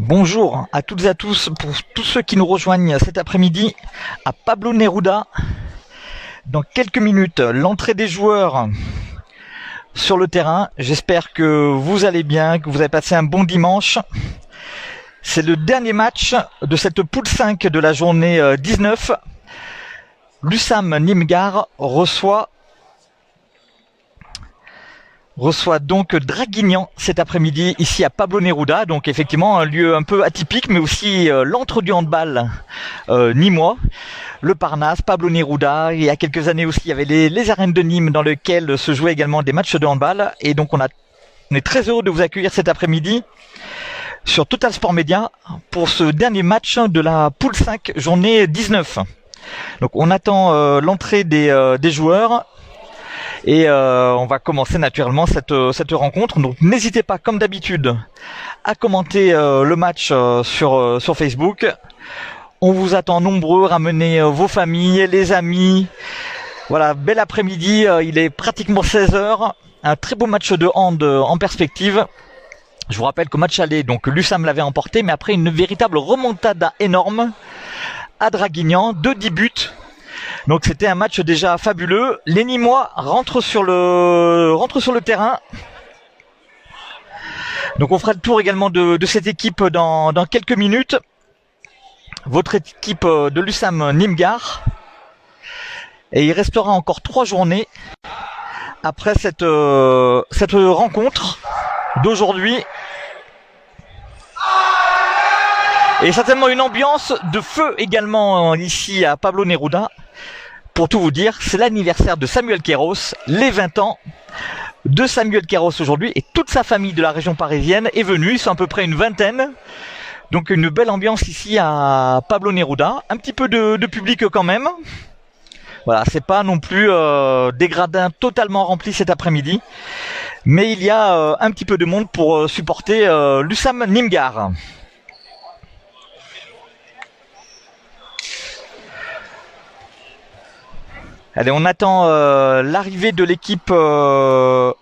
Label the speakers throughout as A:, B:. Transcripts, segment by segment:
A: Bonjour à toutes et à tous pour tous ceux qui nous rejoignent cet après-midi à Pablo Neruda. Dans quelques minutes, l'entrée des joueurs sur le terrain. J'espère que vous allez bien, que vous avez passé un bon dimanche. C'est le dernier match de cette poule 5 de la journée 19. L'USAM Nîmes-Gard reçoit donc Draguignan cet après-midi ici à Pablo Neruda, donc effectivement un lieu un peu atypique mais aussi l'antre du handball nîmois, le Parnasse, Pablo Neruda. Il y a quelques années aussi il y avait les arènes de Nîmes dans lesquelles se jouaient également des matchs de handball, et donc on est très heureux de vous accueillir cet après-midi sur Total Sport Média pour ce dernier match de la poule 5 journée 19. Donc on attend l'entrée des joueurs. Et on va commencer naturellement cette rencontre. Donc n'hésitez pas, comme d'habitude, à commenter le match sur Facebook. On vous attend nombreux, ramenez vos familles, les amis. Voilà, bel après-midi, il est pratiquement 16h. Un très beau match de hand en perspective. Je vous rappelle qu'au match aller, donc l'USAM l'avait emporté, mais après une véritable remontada énorme à Draguignan, de 10 buts. Donc c'était un match déjà fabuleux. Les Nîmois rentrent sur le terrain. Donc on fera le tour également de cette équipe dans quelques minutes. Votre équipe de l'USAM Nîmes-Gard. Et il restera encore 3 journées après cette rencontre d'aujourd'hui. Et certainement une ambiance de feu également ici à Pablo Neruda. Pour tout vous dire, c'est l'anniversaire de Samuel Queiroz, les 20 ans de Samuel Queiroz aujourd'hui, et toute sa famille de la région parisienne est venue, ils sont à peu près une vingtaine. Donc une belle ambiance ici à Pablo Neruda, un petit peu de public quand même. Voilà, c'est pas non plus des gradins totalement remplis cet après-midi, mais il y a un petit peu de monde pour supporter l'USAM Nîmes-Gard. Allez, on attend l'arrivée de l'équipe de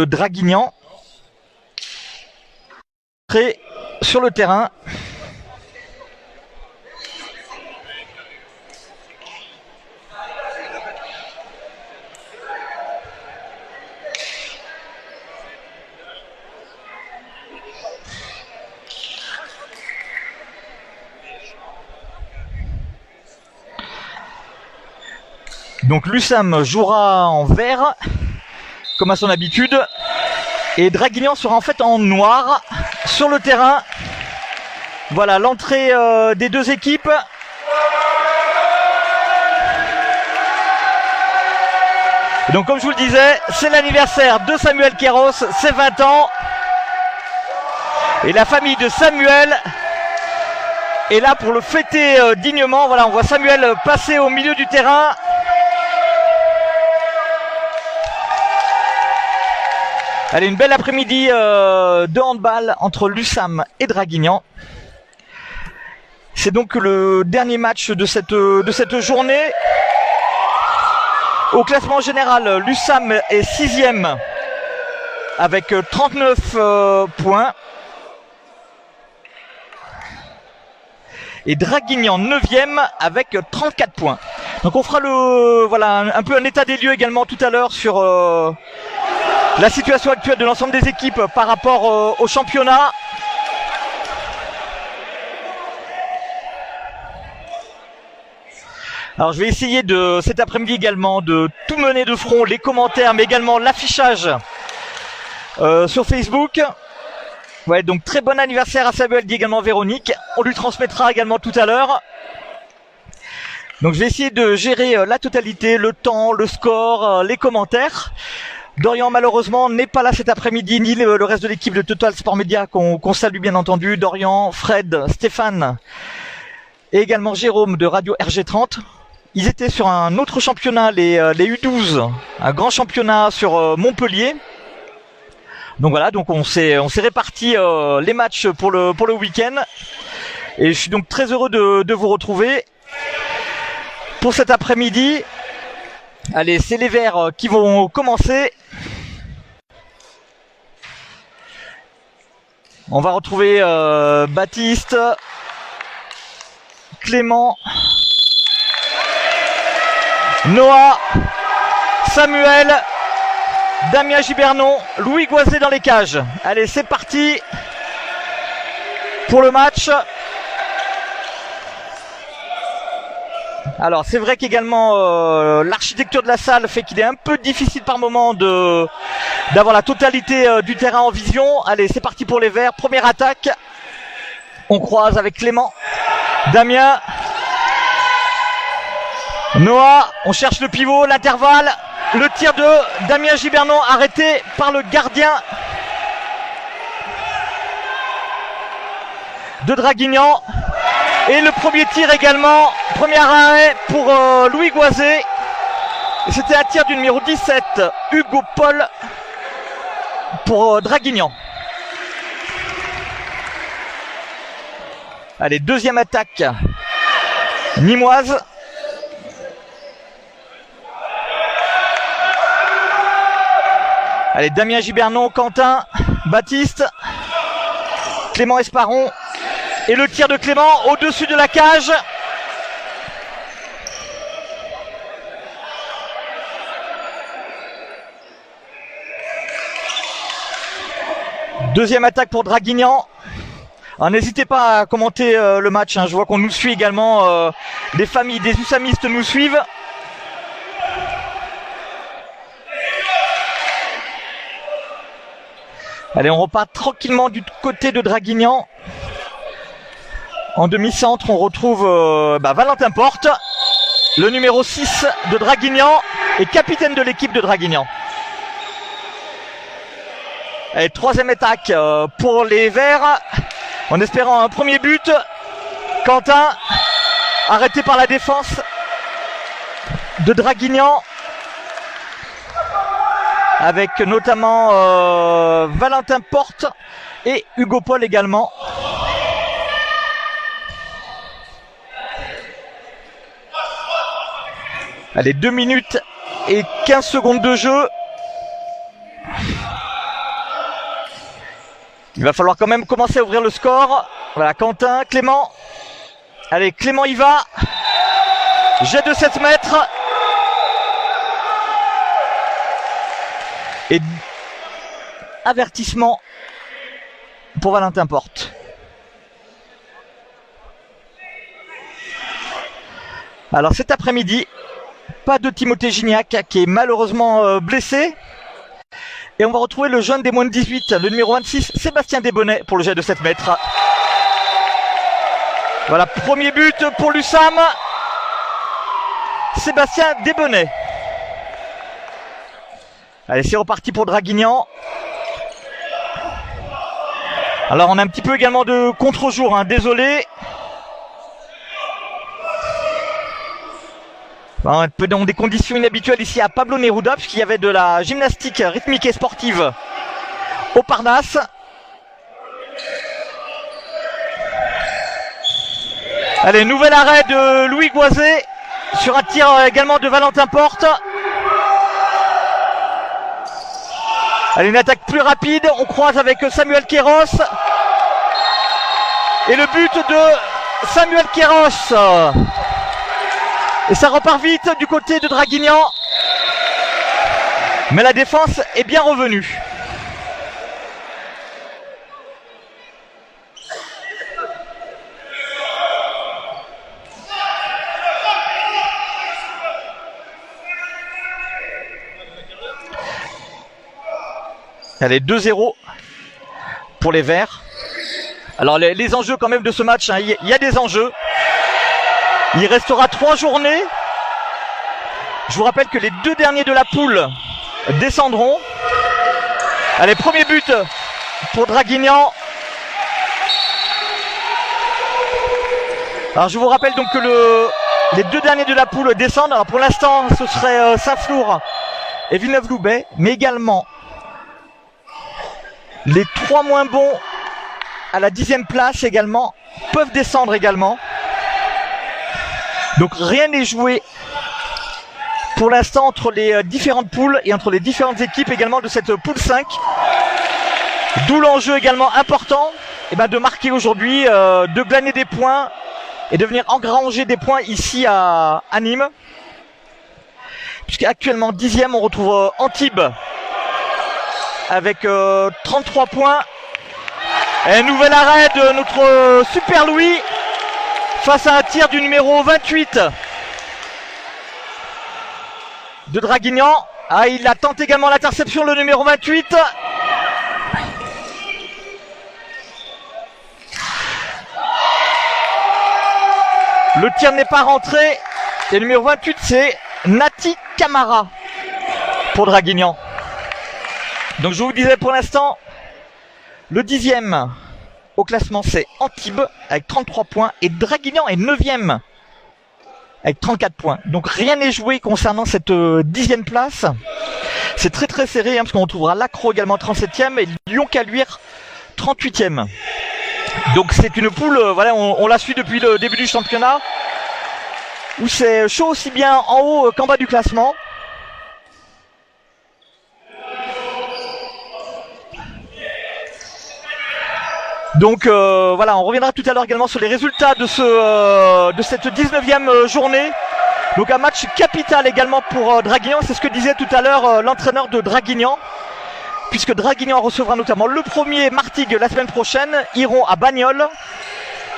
A: Draguignan sur le terrain. Donc l'USAM jouera en vert, comme à son habitude, et Draguignan sera en fait en noir sur le terrain. Voilà l'entrée des deux équipes. Et donc comme je vous le disais, c'est l'anniversaire de Samuel Queiroz, c'est 20 ans. Et la famille de Samuel est là pour le fêter dignement. Voilà, on voit Samuel passer au milieu du terrain. Allez, une belle après-midi de handball entre l'USAM et Draguignan. C'est donc le dernier match de cette journée. Au classement général, l'USAM est 6e avec 39 points. Et Draguignan 9e avec 34 points. Donc on fera un peu un état des lieux également tout à l'heure sur la situation actuelle de l'ensemble des équipes par rapport au championnat. Alors je vais essayer cet après-midi également de tout mener de front, les commentaires mais également l'affichage sur Facebook. Ouais, donc très bon anniversaire à Samuel, dit également Véronique. On lui transmettra également tout à l'heure. Donc je vais essayer de gérer la totalité, le temps, le score, les commentaires. Dorian malheureusement n'est pas là cet après-midi, ni le reste de l'équipe de Total Sport Media qu'on salue bien entendu. Dorian, Fred, Stéphane et également Jérôme de Radio RG30. Ils étaient sur un autre championnat, les U12, un grand championnat sur Montpellier. Donc voilà, donc on s'est réparti les matchs pour le week-end. Et je suis donc très heureux de vous retrouver pour cet après-midi. Allez, c'est les Verts qui vont commencer. On va retrouver Baptiste, Clément, Noah, Samuel, Damien Gibernon, Louis Goisé dans les cages. Allez, c'est parti pour le match. Alors c'est vrai qu'également l'architecture de la salle fait qu'il est un peu difficile par moment d'avoir la totalité du terrain en vision. Allez, c'est parti pour les Verts. Première attaque. On croise avec Clément, Damien, Noah. On cherche le pivot, l'intervalle. Le tir de Damien Gibernon arrêté par le gardien de Draguignan. Et le premier tir également, premier arrêt pour Louis Goisé. C'était un tir du numéro 17, Hugo Paul, pour Draguignan. Allez, deuxième attaque nîmoise. Allez, Damien Gibernon, Quentin, Baptiste, Clément Esparon. Et le tir de Clément au-dessus de la cage. Deuxième attaque pour Draguignan. N'hésitez pas à commenter le match. Je vois qu'on nous suit également. Des familles, des USAMistes nous suivent. Allez, on repart tranquillement du côté de Draguignan. En demi-centre, on retrouve Valentin Porte, le numéro 6 de Draguignan et capitaine de l'équipe de Draguignan. Et troisième attaque pour les Verts, en espérant un premier but. Quentin, arrêté par la défense de Draguignan, avec notamment Valentin Porte et Hugo Paul également. Allez, 2 minutes et 15 secondes de jeu. Il va falloir quand même commencer à ouvrir le score. Voilà, Quentin, Clément. Allez, Clément y va. Jet de 7 mètres. Et avertissement pour Valentin Porte. Alors cet après-midi, pas de Timothée Gignac qui est malheureusement blessé. Et on va retrouver le jeune des moins de 18, le numéro 26, Sébastien Desbonnets pour le jet de 7 mètres. Voilà, premier but pour l'USAM. Sébastien Desbonnets. Allez, c'est reparti pour Draguignan. Alors on a un petit peu également de contre-jour, désolé. Un peu dans des conditions inhabituelles ici à Pablo Neruda, puisqu'il y avait de la gymnastique rythmique et sportive au Parnasse. Allez, nouvel arrêt de Louis Goisé sur un tir également de Valentin Porte. Allez, une attaque plus rapide, on croise avec Samuel Queiroz. Et le but de Samuel Queiroz. Et ça repart vite du côté de Draguignan. Mais la défense est bien revenue. Allez, 2-0 pour les Verts. Alors les enjeux quand même de ce match, il y a des enjeux. Il restera 3 journées. Je vous rappelle que les 2 derniers de la poule descendront. Allez, premier but pour Draguignan. Alors je vous rappelle donc que les 2 derniers de la poule descendent. Alors pour l'instant ce serait Saint-Flour et Villeneuve-Loubet, mais également les 3 moins bons à la 10e place également peuvent descendre également. Donc rien n'est joué pour l'instant entre les différentes poules et entre les différentes équipes également de cette poule 5. D'où l'enjeu également important de marquer aujourd'hui, de glaner des points et de venir engranger des points ici à Nîmes. Puisqu'actuellement 10e, on retrouve Antibes avec 33 points. Et nouvel arrêt de notre Super Louis face à un tir du numéro 28 de Draguignan. Ah, il attend également l'interception, le numéro 28. Le tir n'est pas rentré. Et le numéro 28, c'est Nati Camara pour Draguignan. Donc je vous disais pour l'instant, le 10e au classement, c'est Antibes avec 33 points. Et Draguignan est 9e avec 34 points. Donc rien n'est joué concernant cette 10e place. C'est très très serré, parce qu'on retrouvera Lacro également 37e et Lyon-Caluire 38e. Donc c'est une poule, voilà, on la suit depuis le début du championnat, où c'est chaud aussi bien en haut qu'en bas du classement. Donc voilà, on reviendra tout à l'heure également sur les résultats de cette 19e journée. Donc un match capital également pour Draguignan, c'est ce que disait tout à l'heure l'entraîneur de Draguignan, puisque Draguignan recevra notamment le premier Martigues la semaine prochaine, iront à Bagnoles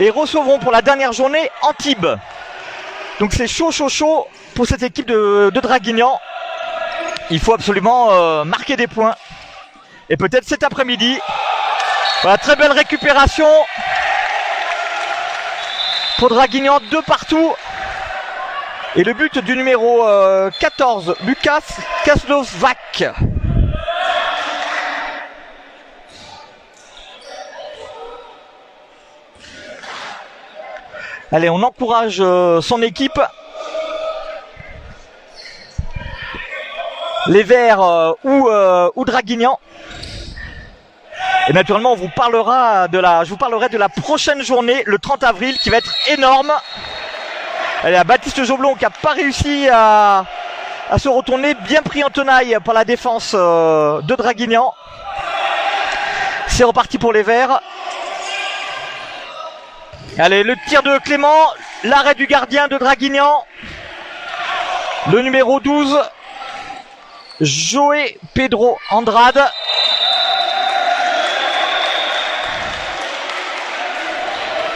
A: et recevront pour la dernière journée Antibes. Donc c'est chaud pour cette équipe de Draguignan. Il faut absolument marquer des points. Et peut-être cet après-midi. Voilà, très belle récupération pour Draguignan, 2 partout. Et le but du numéro 14, Lucas Kaslovac. Allez, on encourage son équipe. Les Verts ou Draguignan. Et naturellement, je vous parlerai de la prochaine journée, le 30 avril, qui va être énorme. Allez, à Baptiste Joblon qui n'a pas réussi à se retourner, bien pris en tenaille par la défense de Draguignan. C'est reparti pour les Verts. Allez, le tir de Clément, l'arrêt du gardien de Draguignan. Le numéro 12, Joé Pedro Andrade.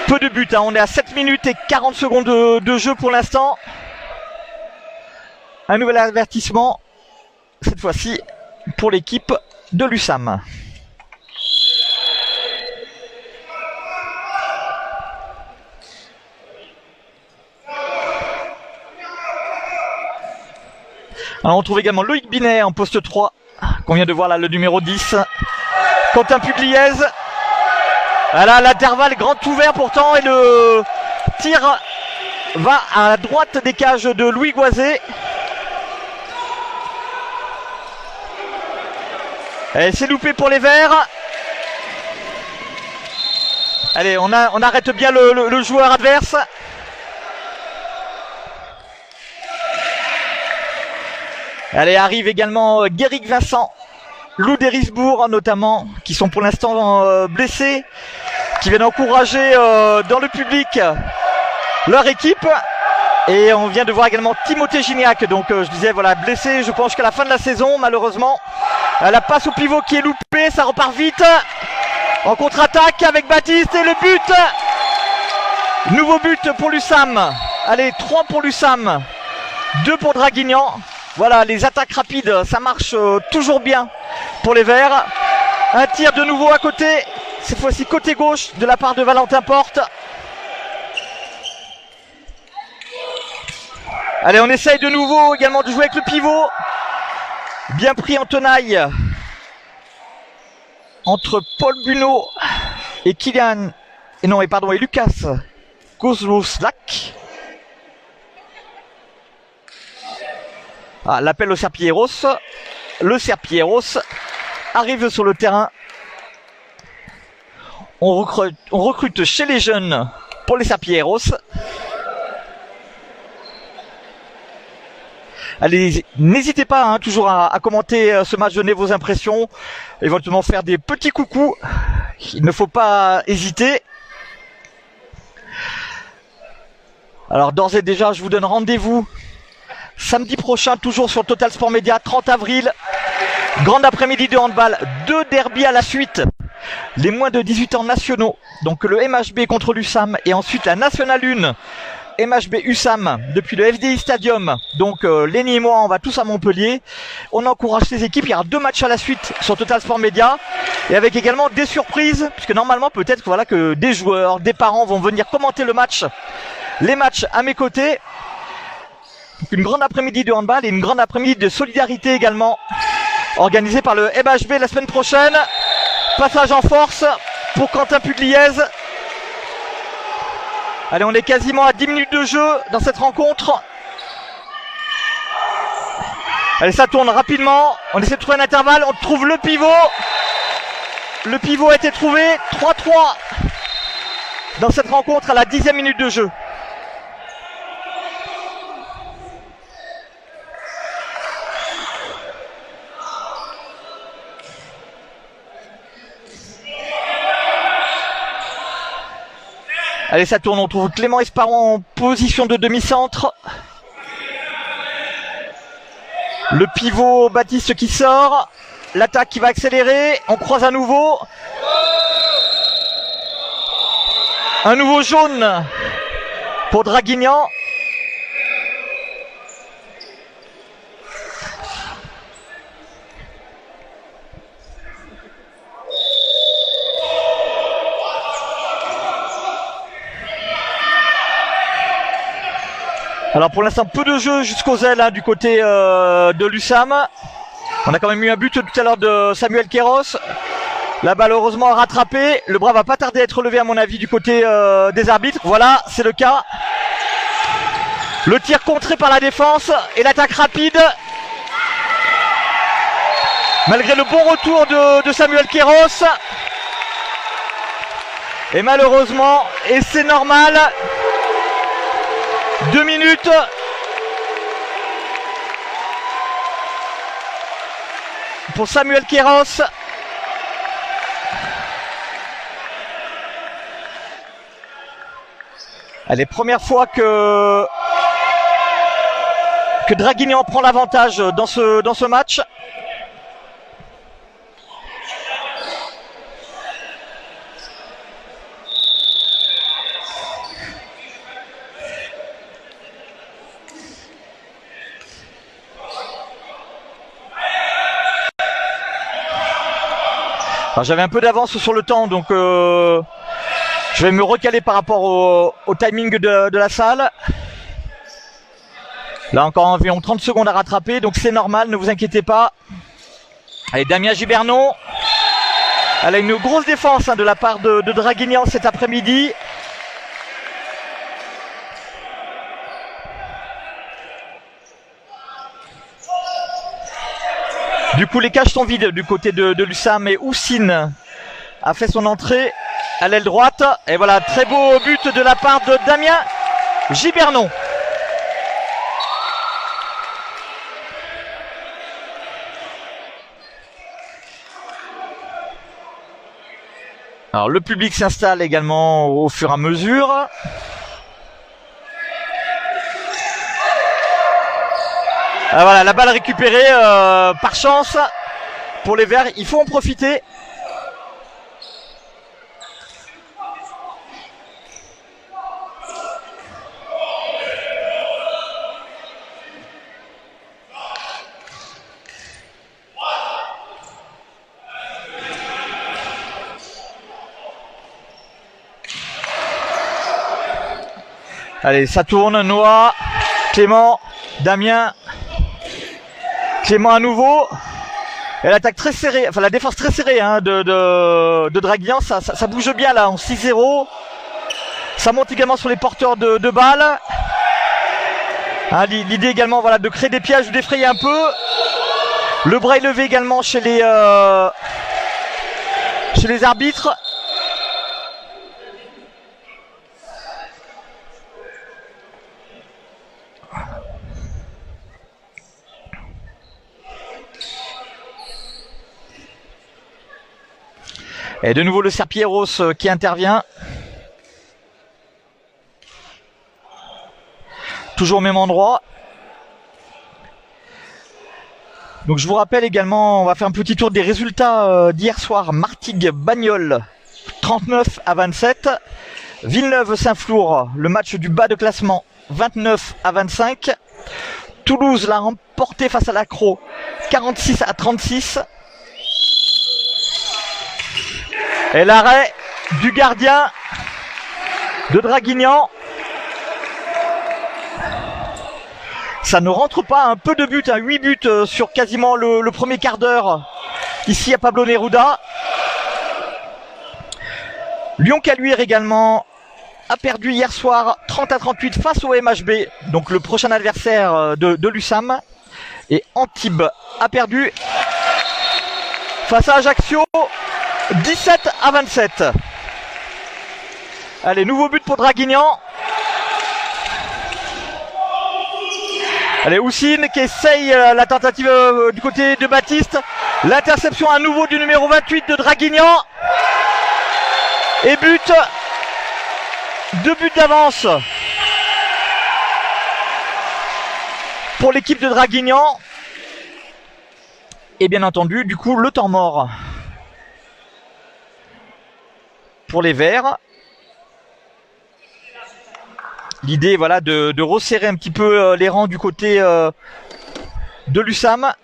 A: Peu de buts, hein. On est à 7 minutes et 40 secondes de jeu pour l'instant. Un nouvel avertissement, cette fois-ci pour l'équipe de l'USAM. Alors on trouve également Loïc Binet en poste 3, qu'on vient de voir là, le numéro 10. Quentin Pugliese. Voilà, l'intervalle grand ouvert pourtant et le tir va à droite des cages de Louis Goisé. Et c'est loupé pour les Verts. Allez, on arrête bien le joueur adverse. Allez, arrive également Guéric Vincent, Lou d'Erisbourg notamment, qui sont pour l'instant blessés, qui viennent encourager dans le public leur équipe. Et on vient de voir également Timothée Gignac, donc je disais voilà, blessé, je pense qu'à la fin de la saison malheureusement. La passe au pivot qui est loupée, ça repart vite en contre-attaque avec Baptiste et le but. Nouveau but pour l'USAM. Allez, 3 pour l'USAM, 2 pour Draguignan. Voilà, les attaques rapides, ça marche toujours bien pour les Verts. Un tir de nouveau à côté, cette fois-ci côté gauche de la part de Valentin Porte. Allez, on essaye de nouveau également de jouer avec le pivot. Bien pris en tenaille entre Paul Bunot et Kylian, et Lucas Kozlowski. Ah, l'appel au Serpilleros. Le Serpilleros arrive sur le terrain. On recrute chez les jeunes pour les Serpilleros. Allez, n'hésitez pas hein, toujours à commenter ce match, donner vos impressions, éventuellement faire des petits coucous. Il ne faut pas hésiter. Alors d'ores et déjà, je vous donne rendez-vous samedi prochain, toujours sur Total Sport Média, 30 avril. Grande après-midi de handball, 2 derbies à la suite. Les moins de 18 ans nationaux, donc le MHB contre l'USAM et ensuite la Nationale 1, MHB USAM depuis le FDI Stadium. Donc Lenny et moi, on va tous à Montpellier. On encourage ces équipes, il y aura 2 matchs à la suite sur Total Sport Média et avec également des surprises, puisque normalement peut-être voilà, que des joueurs, des parents vont venir commenter le match, les matchs à mes côtés. Donc une grande après-midi de handball et une grande après-midi de solidarité également, organisée par le MHB la semaine prochaine. Passage en force pour Quentin Pugliese. Allez, on est quasiment à 10 minutes de jeu dans cette rencontre. Allez, ça tourne rapidement. On essaie de trouver un intervalle. On trouve le pivot. Le pivot a été trouvé. 3-3 dans cette rencontre à la 10e minute de jeu. Allez, ça tourne, on trouve Clément Esparon en position de demi-centre. Le pivot Baptiste qui sort. L'attaque qui va accélérer. On croise à nouveau. Un nouveau jaune pour Draguignan. Alors pour l'instant peu de jeu jusqu'aux ailes hein, du côté de l'USAM. On a quand même eu un but tout à l'heure de Samuel Queiroz. La balle heureusement rattrapée. Le bras va pas tarder à être levé à mon avis du côté des arbitres. Voilà, c'est le cas. Le tir contré par la défense et l'attaque rapide. Malgré le bon retour de Samuel Queiroz. Et malheureusement, et c'est normal, 2 minutes. Pour Samuel Queiroz. Allez, première fois que Draguignan prend l'avantage dans ce match. J'avais un peu d'avance sur le temps, donc je vais me recaler par rapport au timing de la salle. Là encore environ 30 secondes à rattraper, donc c'est normal, ne vous inquiétez pas. Allez, Damien Gibernon. Elle a une grosse défense hein, de la part de Draguignan cet après-midi. Du coup, les cages sont vides du côté de l'USAM et Houssine a fait son entrée à l'aile droite. Et voilà, très beau but de la part de Damien Gibernon. Alors, le public s'installe également au fur et à mesure. Ah, voilà, la balle récupérée par chance pour les Verts. Il faut en profiter. Allez, ça tourne. Noah, Clément, Damien. Clément à nouveau. Et l'attaque très serrée, enfin la défense très serrée hein, de Draguignan, ça bouge bien là en 6-0. Ça monte également sur les porteurs de balles. Hein, l'idée également voilà, de créer des pièges ou d'effrayer un peu. Le bras est levé également chez les arbitres. Et de nouveau le Serpilleros qui intervient. Toujours au même endroit. Donc je vous rappelle également, on va faire un petit tour des résultats d'hier soir. Martigues-Bagnoles 39-27. Villeneuve-Saint-Flour, le match du bas de classement 29-25. Toulouse l'a remporté face à l'Accro 46-36. Et l'arrêt du gardien de Draguignan. Ça ne rentre pas, un peu de buts, 8 buts sur quasiment le premier quart d'heure ici à Pablo Neruda. Lyon-Caluire également a perdu hier soir 30-38 face au MHB, donc le prochain adversaire de l'USAM. Et Antibes a perdu face à Ajaccio 17-27. Allez, nouveau but pour Draguignan. Allez, Houssine qui essaye la tentative du côté de Baptiste. L'interception à nouveau du numéro 28 de Draguignan. Et but. 2 buts d'avance pour l'équipe de Draguignan. Et bien entendu, du coup, le temps mort pour les Verts. L'idée, voilà, de resserrer un petit peu les rangs du côté de l'USAM.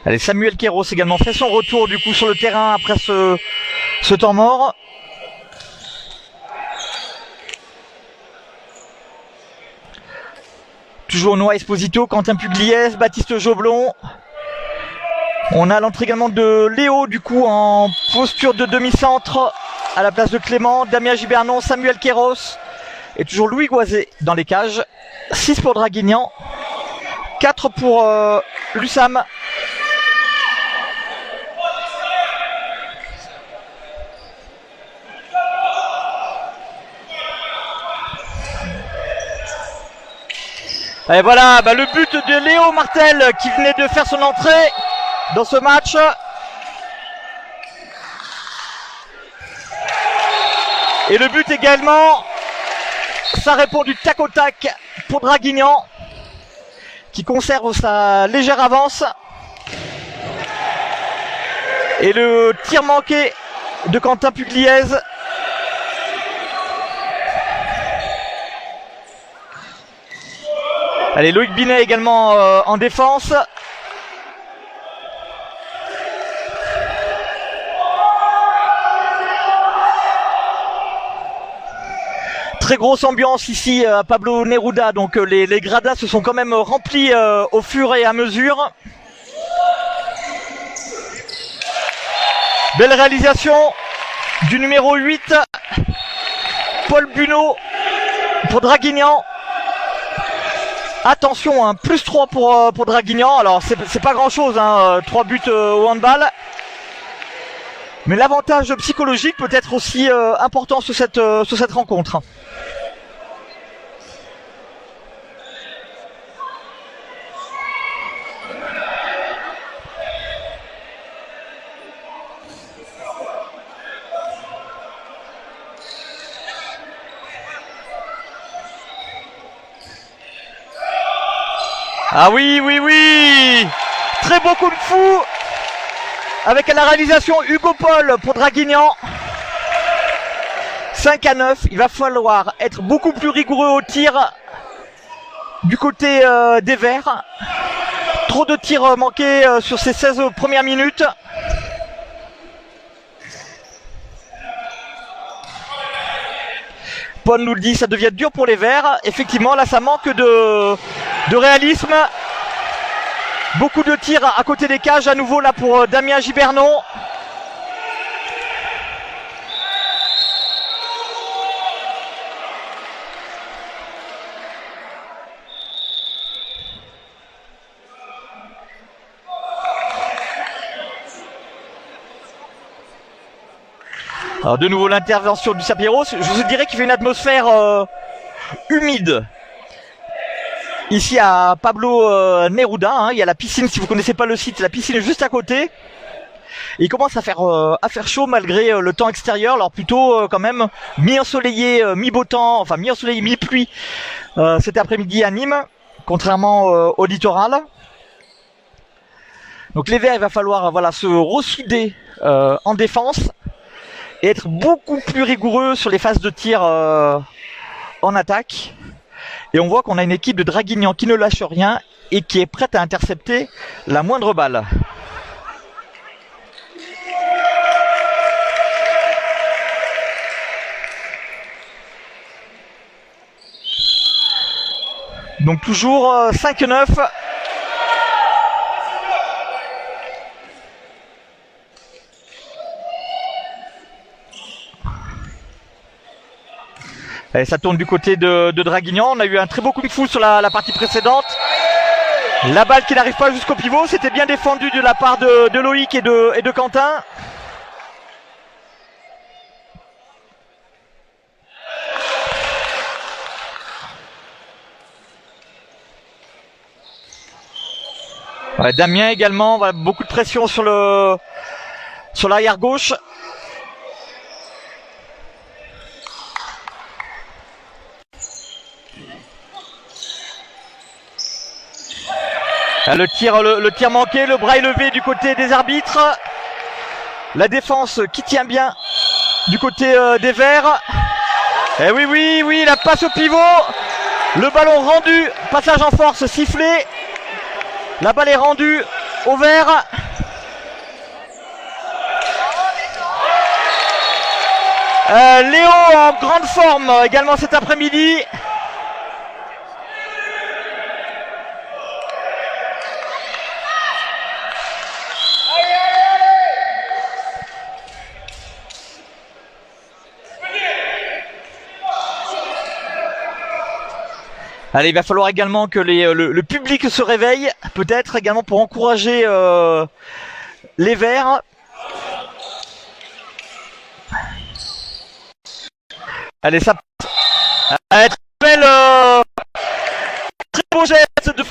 A: Allez, Samuel Queiroz également fait son retour du coup sur le terrain après ce temps mort. Toujours Noah Esposito, Quentin Pugliese, Baptiste Joblon. On a l'entrée également de Léo du coup en posture de demi-centre à la place de Clément, Damien Gibernon, Samuel Queiroz et toujours Louis Goisé dans les cages. 6 pour Draguignan, 4 pour l'USAM. Et voilà, le but de Léo Martel qui venait de faire son entrée dans ce match. Et le but également, ça répond du tac au tac pour Draguignan qui conserve sa légère avance. Et le tir manqué de Quentin Pugliese. Allez, Loïc Binet également en défense. Très grosse ambiance ici à Pablo Neruda, donc les gradins se sont quand même remplis au fur et à mesure. Belle réalisation du numéro 8, Paul Bunot pour Draguignan. Attention, plus 3 pour Draguignan. Alors c'est pas grand chose, 3 buts au handball. Mais l'avantage psychologique peut être aussi important sur cette rencontre. Ah oui, oui, oui! Très beau coup de fou! Avec à la réalisation Hugo Paul pour Draguignan. 5-9, il va falloir être beaucoup plus rigoureux au tir du côté des Verts. Trop de tirs manqués sur ces 16 premières minutes. Paul nous le dit, ça devient dur pour les Verts. Effectivement, là, ça manque de réalisme. Beaucoup de tirs à côté des cages à nouveau là pour Damien Gibernon. Alors de nouveau l'intervention du Sapieros. Je vous dirais qu'il fait une atmosphère humide. Ici à Pablo Neruda, hein, il y a la piscine, si vous connaissez pas le site, la piscine est juste à côté. Et il commence à faire chaud malgré le temps extérieur, alors plutôt quand même mi-ensoleillé, mi-beau temps, enfin mi-ensoleillé, mi-pluie cet après-midi à Nîmes, contrairement au littoral. Donc les Verts, il va falloir se ressouder en défense et être beaucoup plus rigoureux sur les phases de tir en attaque. Et on voit qu'on a une équipe de Draguignan qui ne lâche rien et qui est prête à intercepter la moindre balle. Donc toujours 5-9. Et ça tourne du côté de Draguignan. On a eu un très beau coup de fou sur la partie précédente. La balle qui n'arrive pas jusqu'au pivot. C'était bien défendu de la part de Loïc et de Quentin. Ouais, Damien également. Voilà, beaucoup de pression sur l'arrière gauche. Le tir manqué, le bras élevé du côté des arbitres. La défense qui tient bien du côté des Verts. Et oui, la passe au pivot. Le ballon rendu, passage en force sifflé. La balle est rendue au Verts. Léo en grande forme également cet après-midi. Allez, il va falloir également que le public se réveille, peut-être également pour encourager les Verts. Allez, ça très belle, très beau geste de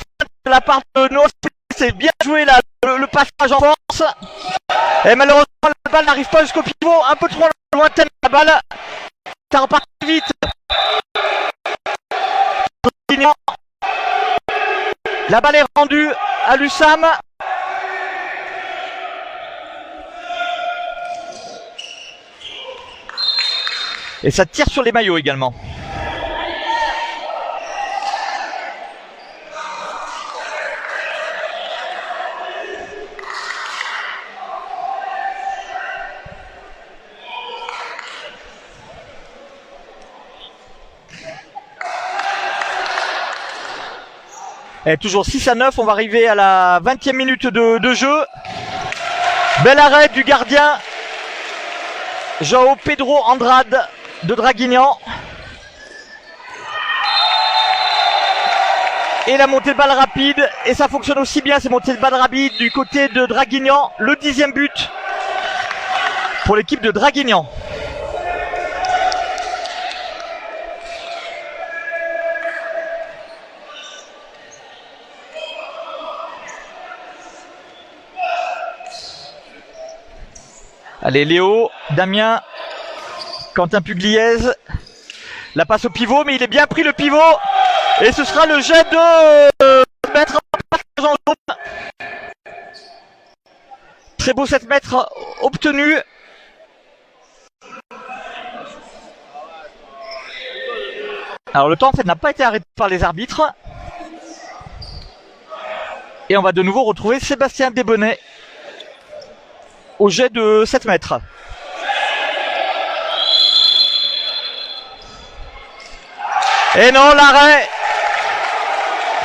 A: la part de Noah. C'est bien joué là, le passage en force. Et malheureusement, la balle n'arrive pas jusqu'au pivot, un peu trop lointaine la balle. Ça repart vite. La balle est rendue à l'USAM. Et ça tire sur les maillots également. Et toujours 6-9, on va arriver à la 20e minute de jeu. Bel arrêt du gardien João Pedro Andrade de Draguignan. Et la montée de balle rapide, et ça fonctionne aussi bien, ces montées de balle rapide du côté de Draguignan. Le 10e but pour l'équipe de Draguignan. Allez, Léo, Damien, Quentin Pugliese, la passe au pivot, mais il est bien pris le pivot, et ce sera le jet de mettre en jaune. Très beau 7 mètres obtenu. Alors le temps en fait n'a pas été arrêté par les arbitres. Et on va de nouveau retrouver Sébastien Desbonnets au jet de 7 mètres. Et non, l'arrêt.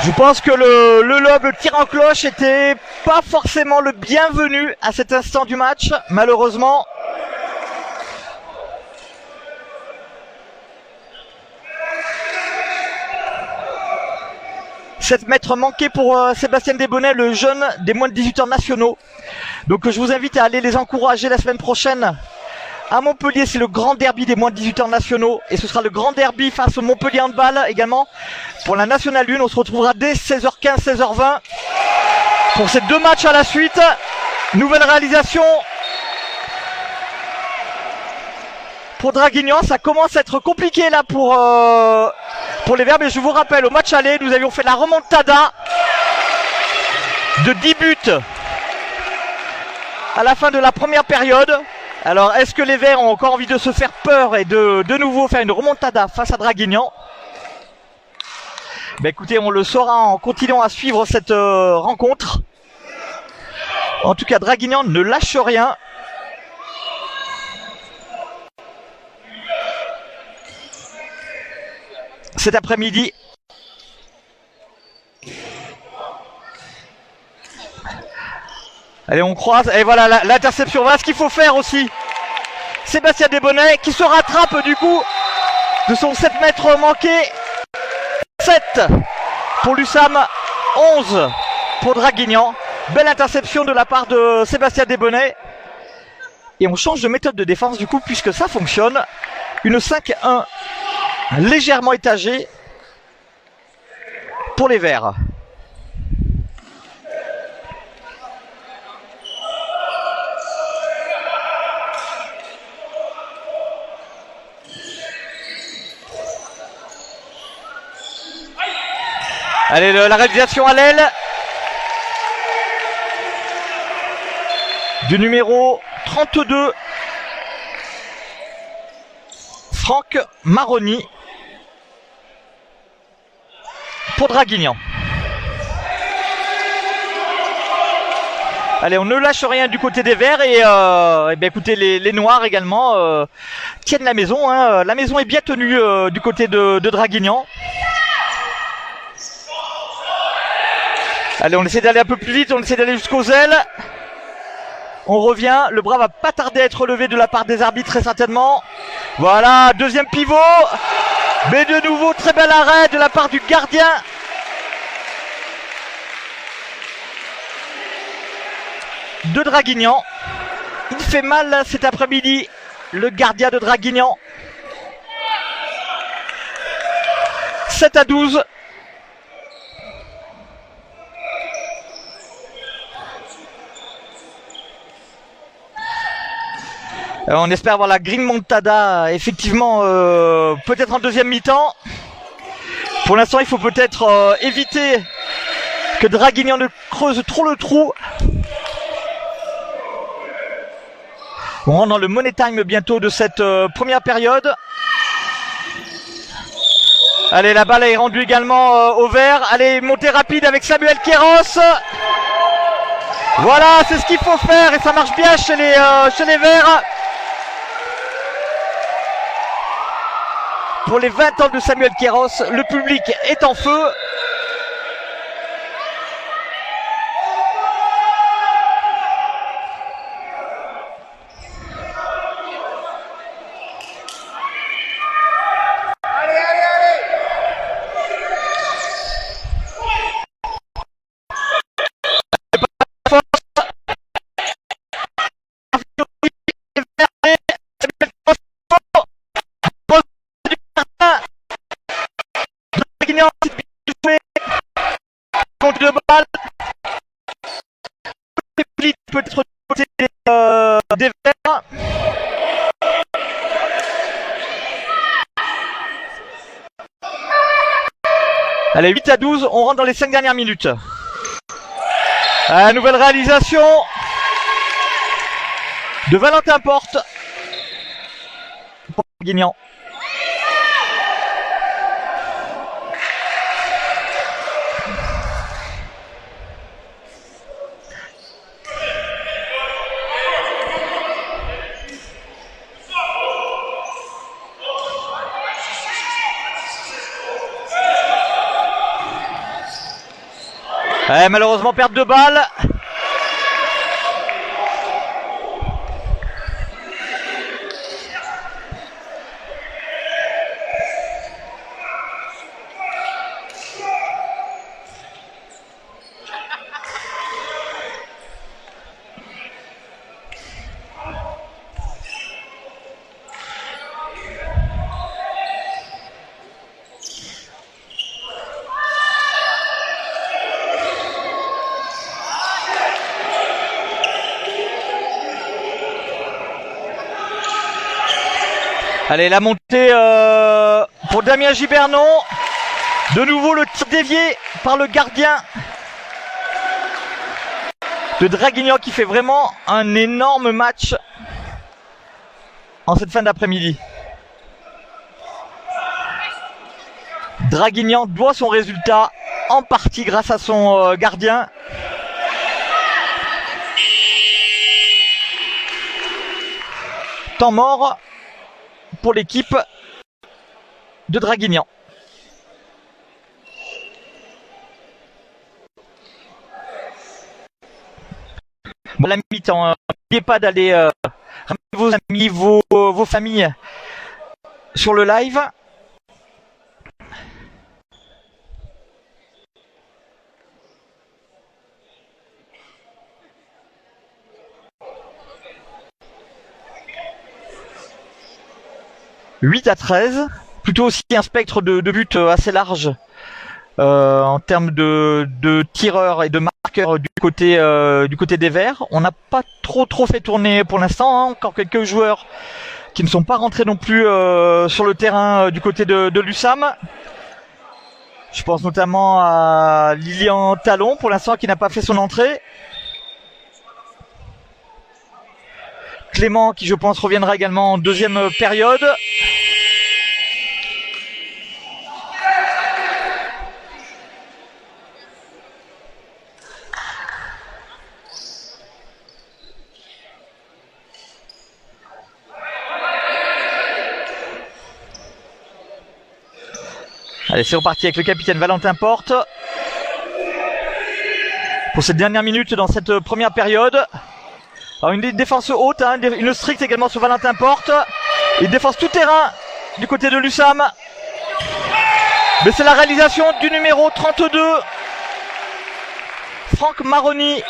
A: Je pense que le lob, le tir en cloche était pas forcément le bienvenu à cet instant du match, malheureusement. Cette mètre manqué pour Sébastien Desbonnets, le jeune des moins de 18 ans nationaux. Donc je vous invite à aller les encourager la semaine prochaine. À Montpellier, c'est le grand derby des moins de 18 ans nationaux. Et ce sera le grand derby face au Montpellier Handball également. Pour la Nationale 1, on se retrouvera dès 16h15, 16h20. Pour ces deux matchs à la suite. Nouvelle réalisation. Pour Draguignan, ça commence à être compliqué là pour les Verts. Mais je vous rappelle, au match aller, nous avions fait la remontada de 10 buts à la fin de la première période. Alors, est-ce que les Verts ont encore envie de se faire peur et de nouveau faire une remontada face à Draguignan? Ben écoutez, on le saura en continuant à suivre cette rencontre. En tout cas, Draguignan ne lâche rien. Cet après-midi. Allez, on croise. Et voilà l'interception. Voilà ce qu'il faut faire aussi. Sébastien Desbonnets qui se rattrape du coup de son 7 mètres manqué. 7 pour l'USAM, 11 pour Draguignan. Belle interception de la part de Sébastien Desbonnets. Et on change de méthode de défense du coup puisque ça fonctionne. Une 5-1 légèrement étagée pour les Verts. Allez, la réalisation à l'aile du numéro 32, Franck Maroni, pour Draguignan. Allez, on ne lâche rien du côté des Verts et bien, écoutez, les Noirs également tiennent la maison. Hein. La maison est bien tenue du côté de Draguignan. Allez, on essaie d'aller un peu plus vite, on essaie d'aller jusqu'aux ailes. On revient, le bras va pas tarder à être levé de la part des arbitres très certainement. Voilà, deuxième pivot. Mais de nouveau, très bel arrêt de la part du gardien. De Draguignan. Il fait mal cet après-midi, le gardien de Draguignan. 7-12. On espère avoir la green montada effectivement peut-être en deuxième mi-temps. Pour l'instant il faut peut-être éviter que Draguignan ne creuse trop le trou. On rentre dans le money time bientôt de cette première période. Allez, la balle est rendue également au vert. Allez, montée rapide avec Samuel Queiroz. Voilà, c'est ce qu'il faut faire et ça marche bien chez les Verts. Pour les 20 ans de Samuel Queiroz, le public est en feu. Contre de balle, peut-être côté des Verts. Allez, 8-12, on rentre dans les 5 dernières minutes. Nouvelle réalisation de Valentin Porte pour Guignan. Malheureusement, perte de balle. Allez, la montée pour Damien Gibernon. De nouveau le tir dévié par le gardien de Draguignan qui fait vraiment un énorme match en cette fin d'après-midi. Draguignan doit son résultat en partie grâce à son gardien. Temps mort pour l'équipe de Draguignan. Bon, la mi-temps, n'oubliez pas d'aller ramener vos amis, vos familles sur le live. « 8-13 », plutôt aussi un spectre de buts assez large en termes de tireurs et de marqueurs du côté des Verts. On n'a pas trop fait tourner pour l'instant, hein. Encore quelques joueurs qui ne sont pas rentrés non plus sur le terrain du côté de l'USAM. Je pense notamment à Lilian Talon pour l'instant qui n'a pas fait son entrée. Clément qui je pense reviendra également en deuxième période. Allez, c'est reparti avec le capitaine Valentin Porte pour cette dernière minute dans cette première période. Alors une défense haute, hein, une stricte également sur Valentin Porte. Une défense tout terrain du côté de l'USAM. Mais c'est la réalisation du numéro 32, Franck Maroni.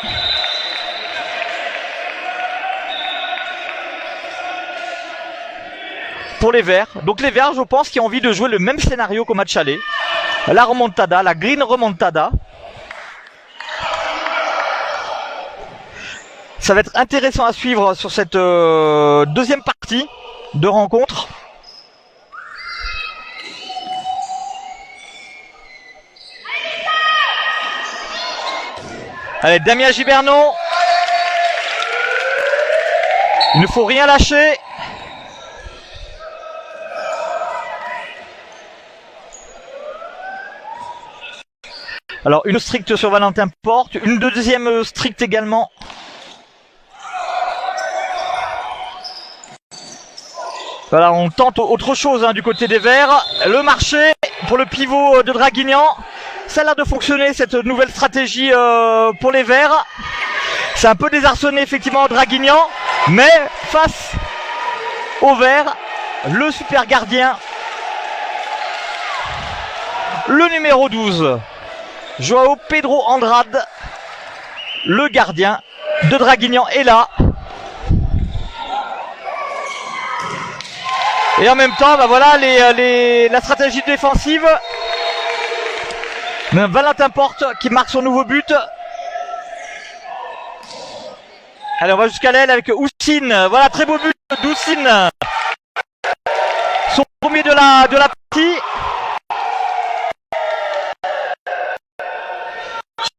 A: Pour les Verts. Donc les Verts, je pense, qui ont envie de jouer le même scénario qu'au match aller. La remontada, la green remontada. Ça va être intéressant à suivre sur cette deuxième partie de rencontre. Allez, Damien Gibernon. Il ne faut rien lâcher. Alors une stricte sur Valentin Porte, une deuxième stricte également. Voilà, on tente autre chose hein, du côté des Verts. Le marché pour le pivot de Draguignan. Ça a l'air de fonctionner cette nouvelle stratégie pour les Verts. C'est un peu désarçonné effectivement Draguignan. Mais face aux Verts, le super gardien, le numéro 12. Joao Pedro Andrade, le gardien de Draguignan est là. Et en même temps, bah voilà la stratégie défensive. Valentin Porte qui marque son nouveau but. Allez, on va jusqu'à l'aile avec Oussine. Voilà, très beau but d'Oussine. Son premier de la partie.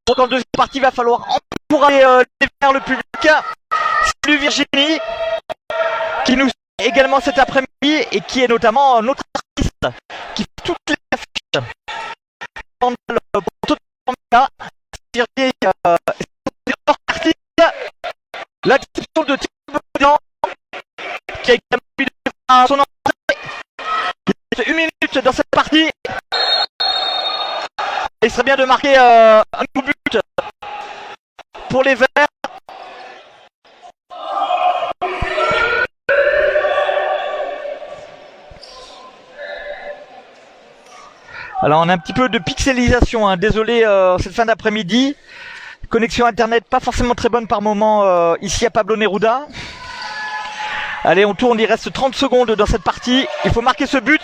A: Donc en deuxième partie, il va falloir encourager vers le public. Salut Virginie, qui nous suit également cet après-midi et qui est notamment notre artiste qui fait toutes les affiches. Pour tout Virginie, l'exception de Thibaut qui a également mis son entrée. Il reste 1 minute dans cette partie. Il serait bien de marquer un nouveau but pour les Verts. Alors on a un petit peu de pixelisation, hein. Désolé cette fin d'après-midi. Connexion internet pas forcément très bonne par moment ici à Pablo Neruda. Allez, on tourne, il reste 30 secondes dans cette partie. Il faut marquer ce but.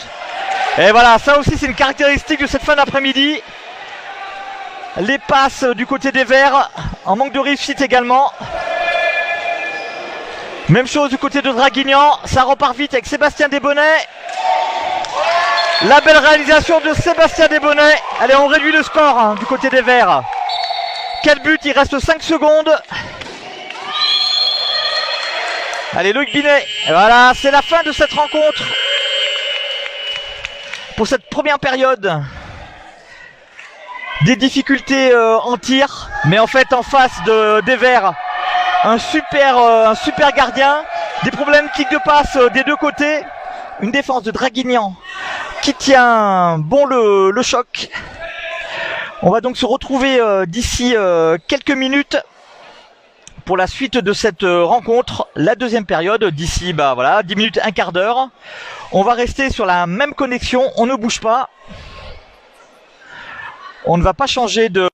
A: Et voilà, ça aussi c'est une caractéristique de cette fin d'après-midi. Les passes du côté des Verts, en manque de réussite également. Même chose du côté de Draguignan, ça repart vite avec Sébastien Desbonnets. La belle réalisation de Sébastien Desbonnets. Allez, on réduit le score hein, du côté des Verts. Quel but, il reste 5 secondes. Allez, Loïc Binet. Et voilà, c'est la fin de cette rencontre. Pour cette première période. Des difficultés en tir. Mais en fait, en face des Verts, un super gardien. Des problèmes de kick de passe des deux côtés. Une défense de Draguignan qui tient bon le choc. On va donc se retrouver d'ici quelques minutes pour la suite de cette rencontre, la deuxième période, d'ici 10 minutes, un quart d'heure. On va rester sur la même connexion, on ne bouge pas. On ne va pas changer de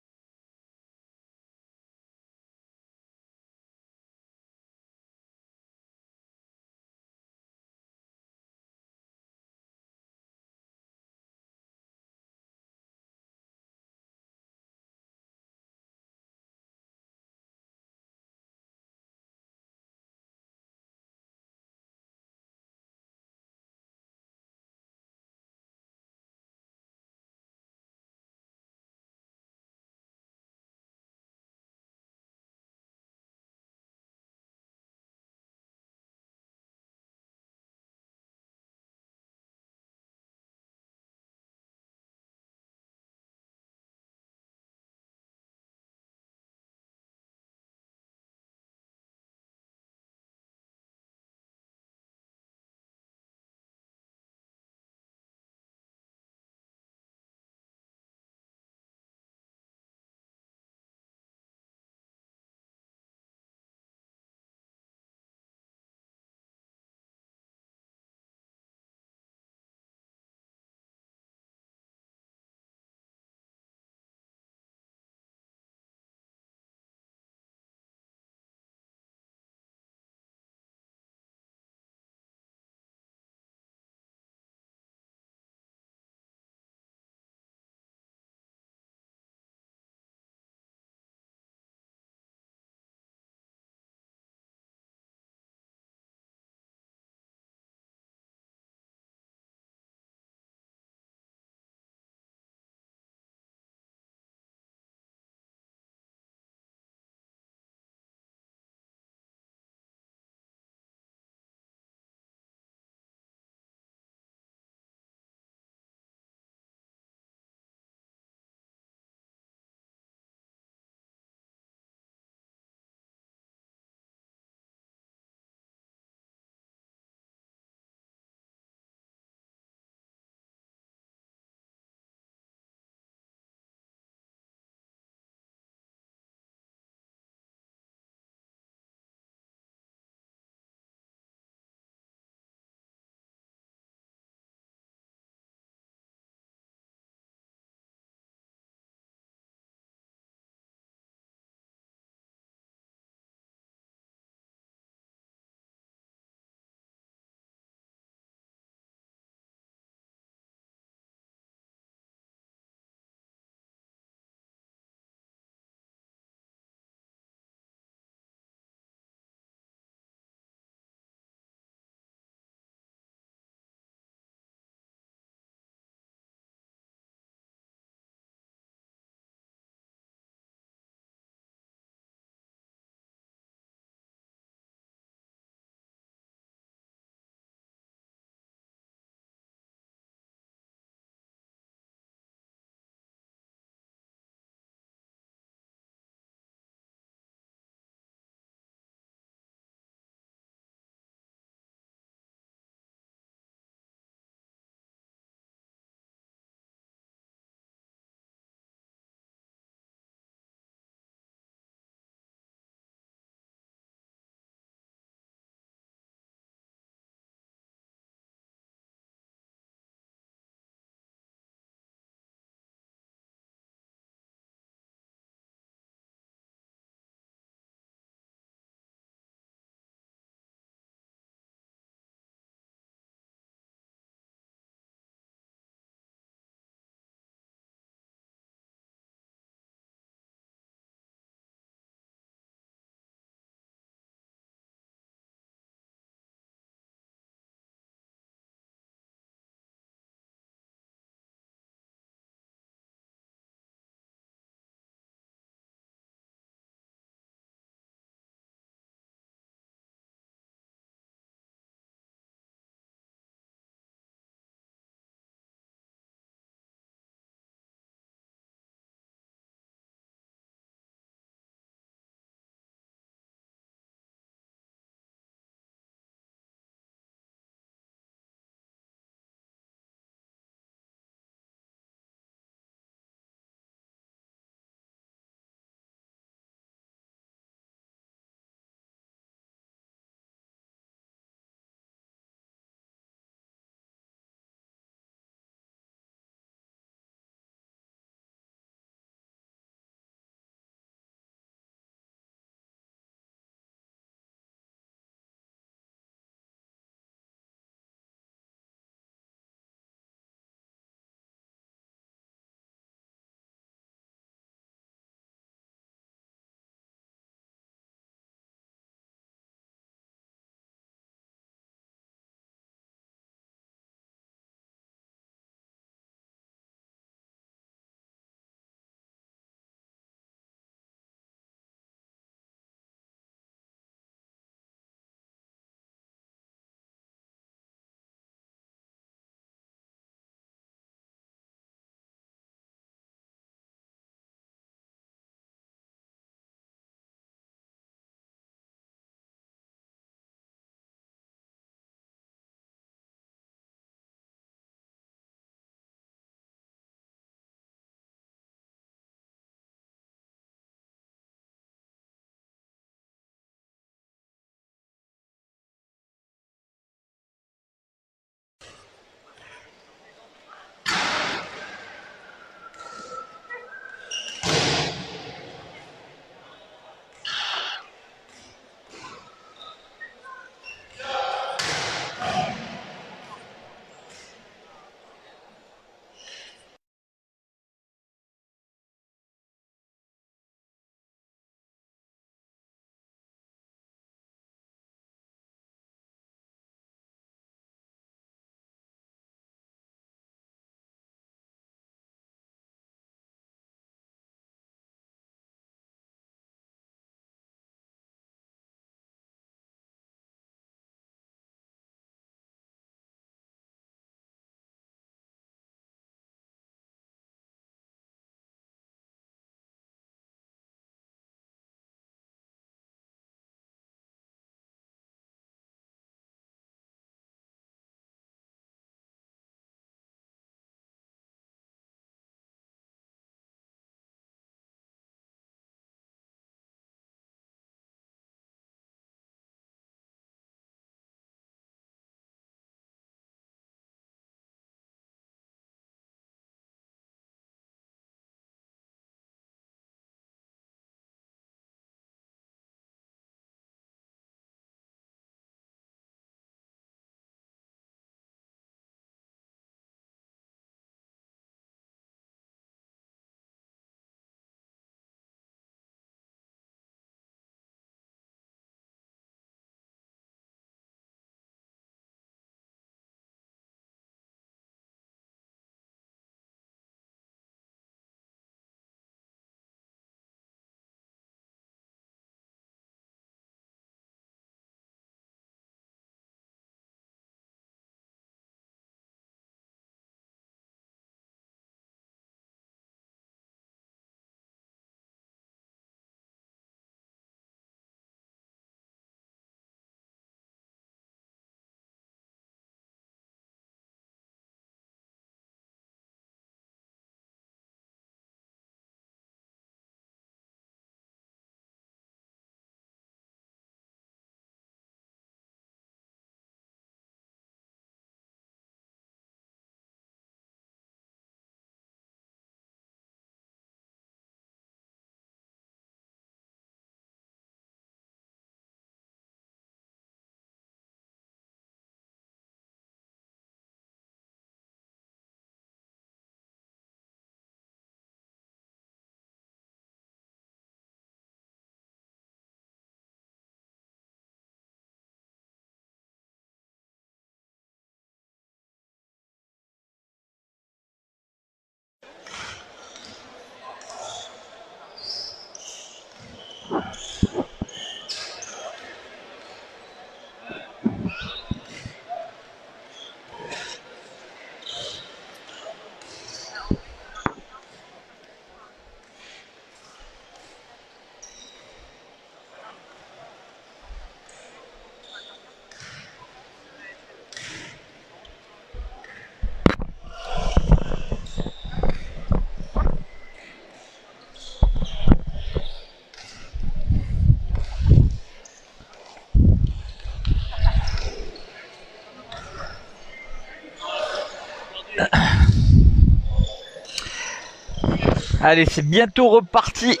A: Allez, c'est bientôt reparti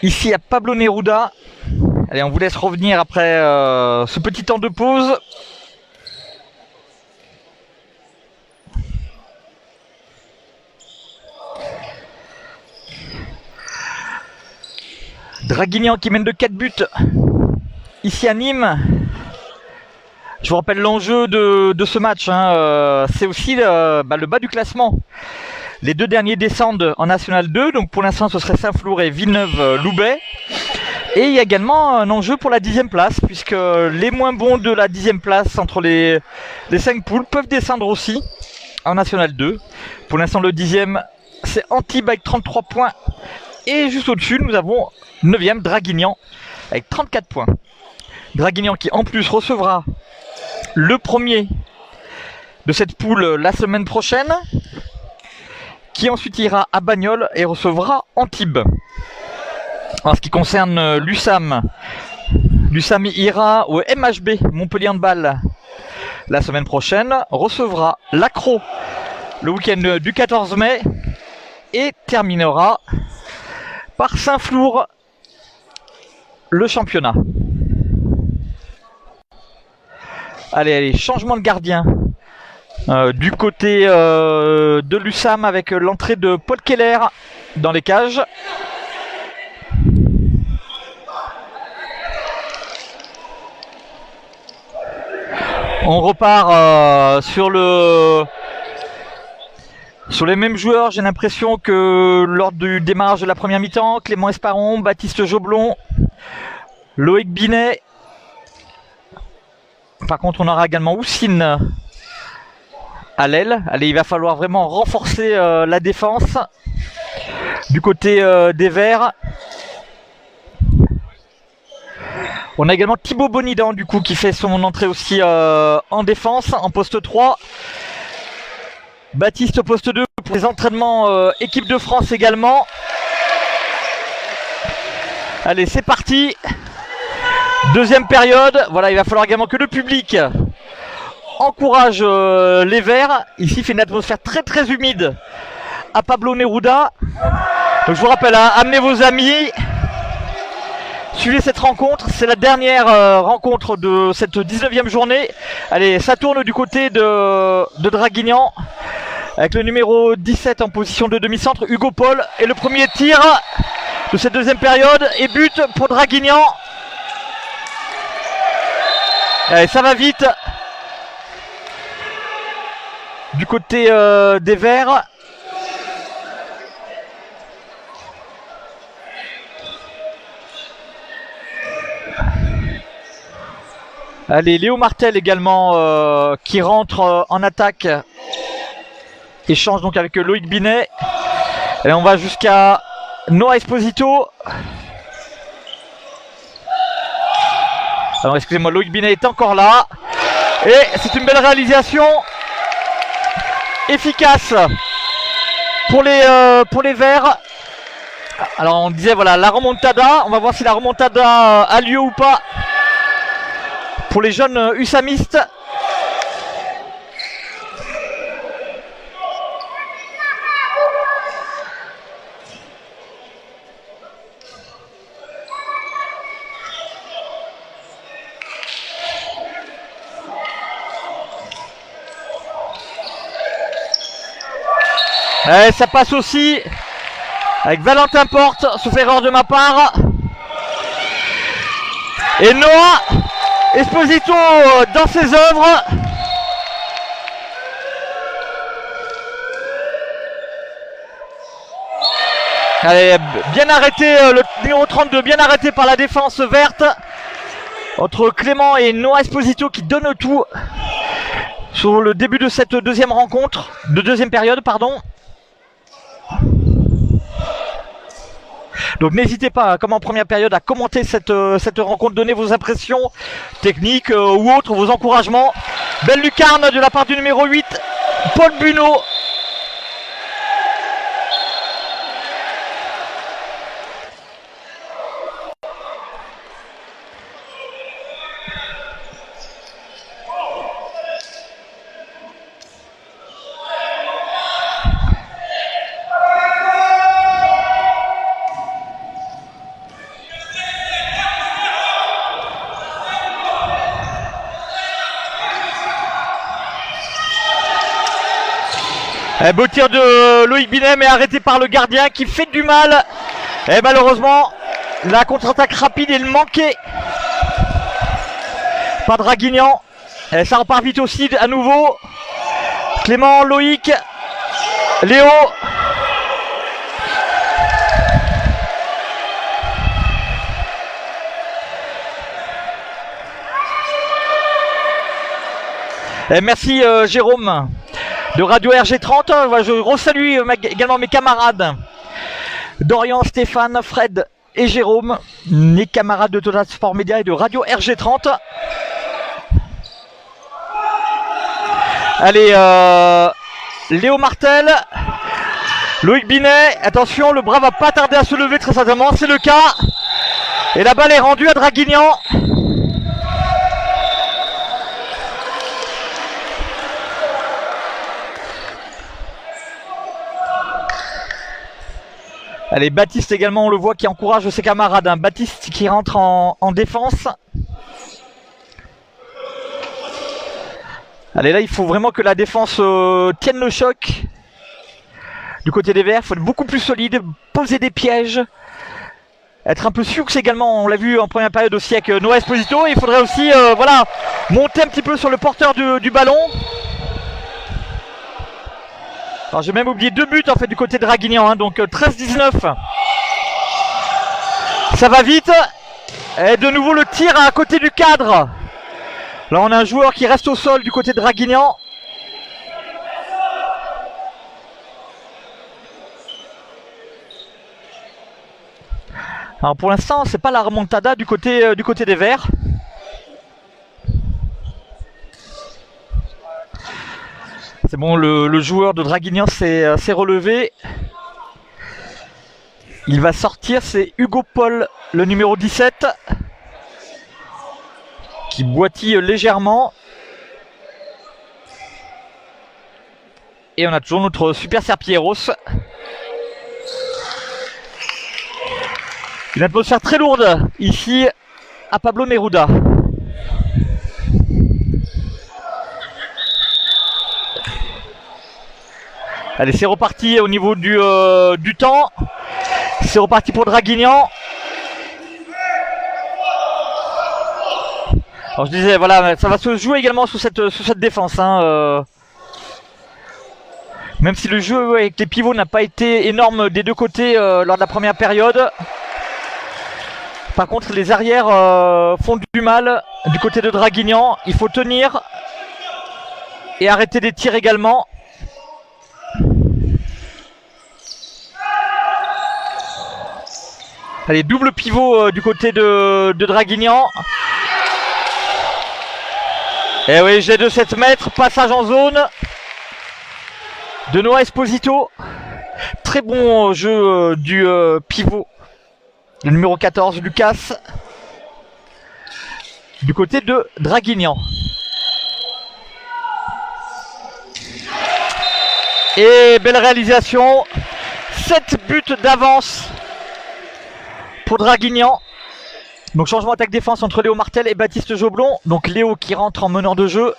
A: ici à Pablo Neruda. Allez, on vous laisse revenir après ce petit temps de pause. Draguignan qui mène de 4 buts ici à Nîmes. Je vous rappelle l'enjeu de ce match, hein. C'est aussi le bas du classement. Les deux derniers descendent en National 2, donc pour l'instant ce serait Saint-Flour et Villeneuve-Loubet. Et il y a également un enjeu pour la 10e place, puisque les moins bons de la 10e place entre les 5 poules peuvent descendre aussi en National 2. Pour l'instant le 10e c'est Antibes avec 33 points. Et juste au-dessus nous avons 9e Draguignan avec 34 points. Draguignan qui en plus recevra le premier de cette poule la semaine prochaine, qui ensuite ira à Bagnoles et recevra Antibes. En ce qui concerne l'USAM, l'USAM ira au MHB Montpellier Handball la semaine prochaine, recevra l'Accro le week-end du 14 mai et terminera par Saint-Flour le championnat. Allez, changement de gardien. Du côté de l'USAM avec l'entrée de Paul Keller dans les cages. On repart sur les mêmes joueurs, j'ai l'impression que lors du démarrage de la première mi-temps. Clément Esparon, Baptiste Joblon, Loïc Binet. Par contre on aura également Houssine à l'aile. Allez, il va falloir vraiment renforcer la défense du côté des Verts. On a également Thibaut Bonidan du coup qui fait son entrée aussi en défense, en poste 3. Baptiste au poste 2 pour les entraînements équipe de France également. Allez, c'est parti. Deuxième période. Voilà, il va falloir également que le public encourage les Verts. Ici, il fait une atmosphère très très humide à Pablo Neruda. Donc je vous rappelle, hein, amenez vos amis. Suivez cette rencontre, c'est la dernière rencontre de cette 19e journée. Allez, ça tourne du côté de Draguignan avec le numéro 17 en position de demi-centre, Hugo Paul. Et le premier tir de cette deuxième période et but pour Draguignan. Allez, ça va vite du côté des Verts. Allez, Léo Martel également qui rentre en attaque. Échange donc avec Loïc Binet. Et on va jusqu'à Noah Esposito. Alors excusez-moi, Loïc Binet est encore là. Et c'est une belle réalisation. Efficace pour les Verts. Alors on disait voilà la remontada. On va voir si la remontada a lieu ou pas pour les jeunes usamistes. Et ça passe aussi avec Valentin Porte, sauf erreur de ma part. Et Noah Esposito dans ses œuvres. Allez, bien arrêté, le numéro 32, bien arrêté par la défense verte. Entre Clément et Noah Esposito qui donnent tout sur le début de cette deuxième rencontre, de deuxième période, pardon. Donc n'hésitez pas, comme en première période, à commenter cette rencontre, donner vos impressions techniques ou autres, vos encouragements. Belle lucarne de la part du numéro 8, Paul Bunot. Beau tir de Loïc Binet, mais arrêté par le gardien qui fait du mal. Et malheureusement, la contre-attaque rapide, il manquait. Pas Draguignan. Et ça repart vite aussi à nouveau. Clément, Loïc, Léo. Et merci Jérôme de Radio RG30. Je resalue également mes camarades Dorian, Stéphane, Fred et Jérôme, mes camarades de Total Sport Media et de Radio RG30. Allez, Léo Martel, Loïc Binet, attention, le bras va pas tarder à se lever très certainement, c'est le cas. Et la balle est rendue à Draguignan. Allez, Baptiste également, on le voit, qui encourage ses camarades. Hein. Baptiste qui rentre en défense. Allez, là, il faut vraiment que la défense tienne le choc. Du côté des Verts, il faut être beaucoup plus solide, poser des pièges. Être un peu sucre également, on l'a vu en première période aussi avec Noah Esposito. Il faudrait aussi voilà, monter un petit peu sur le porteur du ballon. Alors j'ai même oublié 2 buts en fait du côté de Draguignan, hein, donc 13-19. Ça va vite. Et de nouveau le tir à côté du cadre. Là on a un joueur qui reste au sol du côté de Draguignan. Alors pour l'instant c'est pas la remontada du côté des Verts. C'est bon, le joueur de Draguignan s'est relevé. Il va sortir, c'est Hugo Paul, le numéro 17, qui boitille légèrement. Et on a toujours notre Super Serpilleros. Une atmosphère très lourde ici à Pablo Neruda. Allez, c'est reparti au niveau du temps. C'est reparti pour Draguignan. Alors je disais, voilà, ça va se jouer également sous cette défense. Hein, Même si le jeu avec les pivots n'a pas été énorme des deux côtés lors de la première période. Par contre, les arrières font du mal du côté de Draguignan. Il faut tenir et arrêter des tirs également. Allez, double pivot du côté de Draguignan. Et oui, jet de 7 mètres, passage en zone de Noah Esposito. Très bon jeu du pivot, le numéro 14, Lucas, du côté de Draguignan. Et belle réalisation, 7 buts d'avance pour Draguignan. Donc changement attaque-défense entre Léo Martel et Baptiste Joblon. Donc Léo qui rentre en meneur de jeu.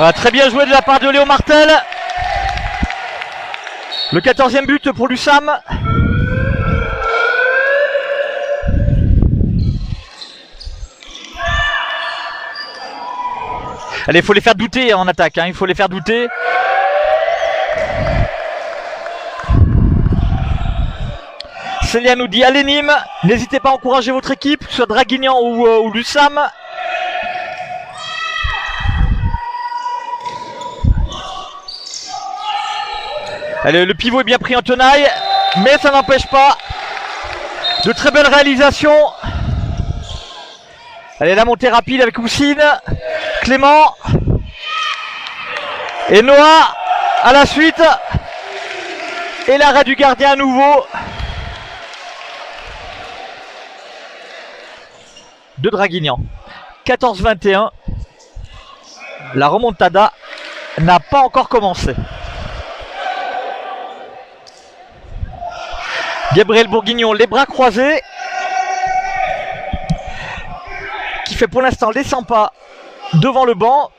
A: Voilà, très bien joué de la part de Léo Martel. Le 14e but pour l'USAM. Allez, il faut les faire douter en attaque, hein. Il faut les faire douter. Célia nous dit allez Nîmes, n'hésitez pas à encourager votre équipe, que ce soit Draguignan ou l'USAM. Allez, le pivot est bien pris en tenaille, mais ça n'empêche pas de très belles réalisations. Allez, la montée rapide avec Houssine, Clément et Noah à la suite. Et l'arrêt du gardien à nouveau de Draguignan. 14-21. La remontada n'a pas encore commencé. Gabriel Bourguignon, les bras croisés, qui fait pour l'instant les 100 pas devant le banc.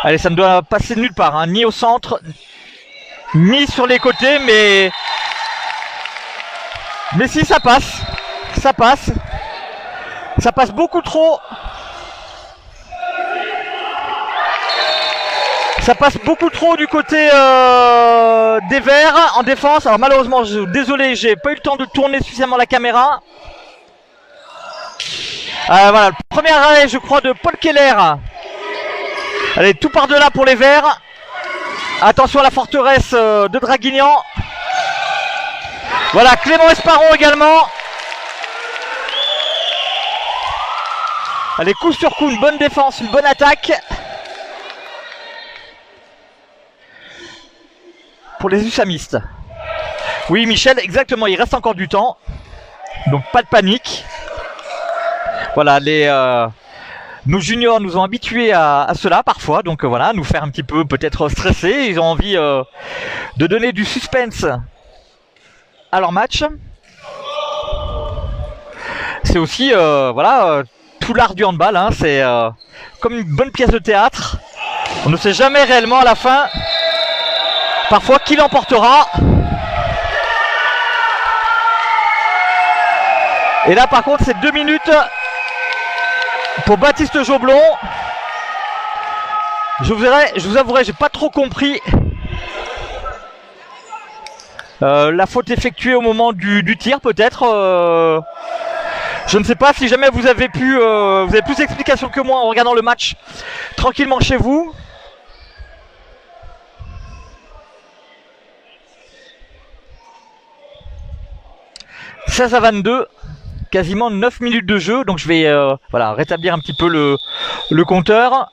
A: Allez, ça ne doit passer nulle part, hein, ni au centre, ni sur les côtés, mais si, ça passe. Ça passe. Ça passe beaucoup trop. Ça passe beaucoup trop du côté des Verts en défense. Alors malheureusement, désolé, j'ai pas eu le temps de tourner suffisamment la caméra. Voilà, le premier arrêt, je crois, de Paul Keller. Allez, tout par delà pour les Verts. Attention à la forteresse de Draguignan. Voilà, Clément Esparon également. Allez, coup sur coup, une bonne défense, une bonne attaque. Pour les USAMistes. Oui, Michel, exactement, il reste encore du temps. Donc pas de panique. Voilà, nos juniors nous ont habitués à cela parfois. Donc voilà, nous faire un petit peu peut-être stresser. Ils ont envie de donner du suspense à leur match. C'est aussi voilà, tout l'art du handball, hein, c'est comme une bonne pièce de théâtre. On ne sait jamais réellement à la fin parfois qui l'emportera. Et là par contre c'est 2 minutes pour Baptiste Joblon. Je vous avouerai, j'ai pas trop compris la faute effectuée au moment du tir peut-être. Je ne sais pas si jamais vous avez plus d'explications que moi en regardant le match tranquillement chez vous. « 16-22, quasiment 9 minutes de jeu, donc je vais voilà, rétablir un petit peu le compteur.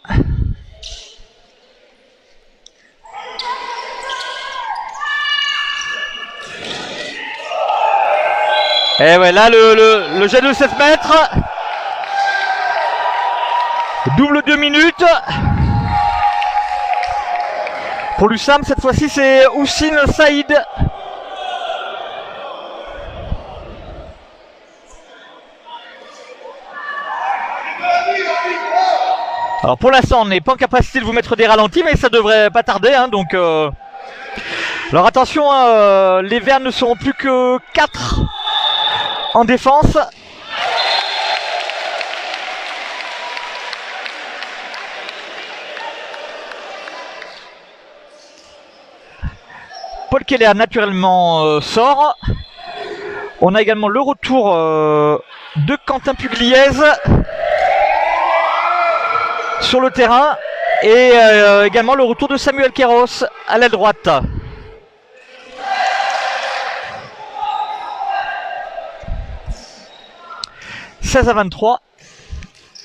A: Et ouais, là le jet de 16 mètres. Double 2 minutes. Pour l'USAM, cette fois-ci, c'est Houssine Saïd. Alors pour l'instant, on n'est pas en capacité de vous mettre des ralentis, mais ça devrait pas tarder, hein, donc... Alors attention, les Verts ne seront plus que 4 en défense. Paul Keller naturellement sort. On a également le retour de Quentin Pugliese sur le terrain et également le retour de Samuel Queiroz à l'aile droite. « 16-23,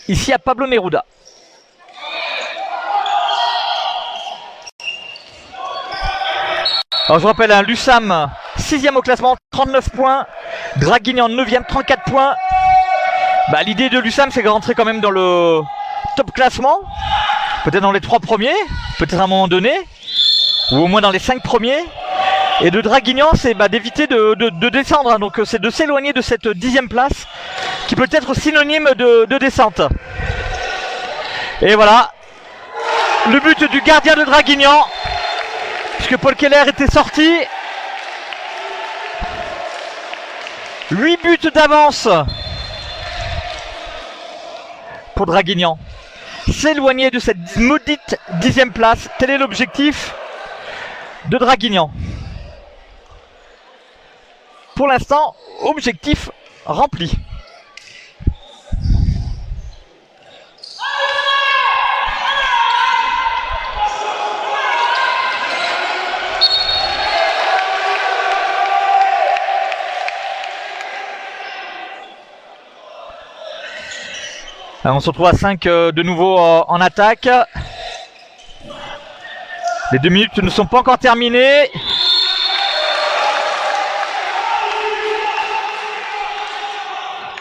A: ici à Pablo Neruda. Alors je rappelle, hein, l'USAM 6e au classement, 39 points. Draguignan 9e, 34 points. Bah, l'idée de l'USAM, c'est de rentrer quand même dans le top classement. Peut-être dans les 3 premiers, peut-être à un moment donné. Ou au moins dans les 5 premiers. Et de Draguignan, c'est d'éviter de descendre, hein. Donc c'est de s'éloigner de cette 10e place qui peut être synonyme de descente. Et voilà, le but du gardien de Draguignan, puisque Paul Keller était sorti. 8 buts d'avance pour Draguignan. S'éloigner de cette maudite 10e place, tel est l'objectif de Draguignan. Pour l'instant, objectif rempli. Alors on se retrouve à 5 de nouveau en attaque. Les 2 minutes ne sont pas encore terminées.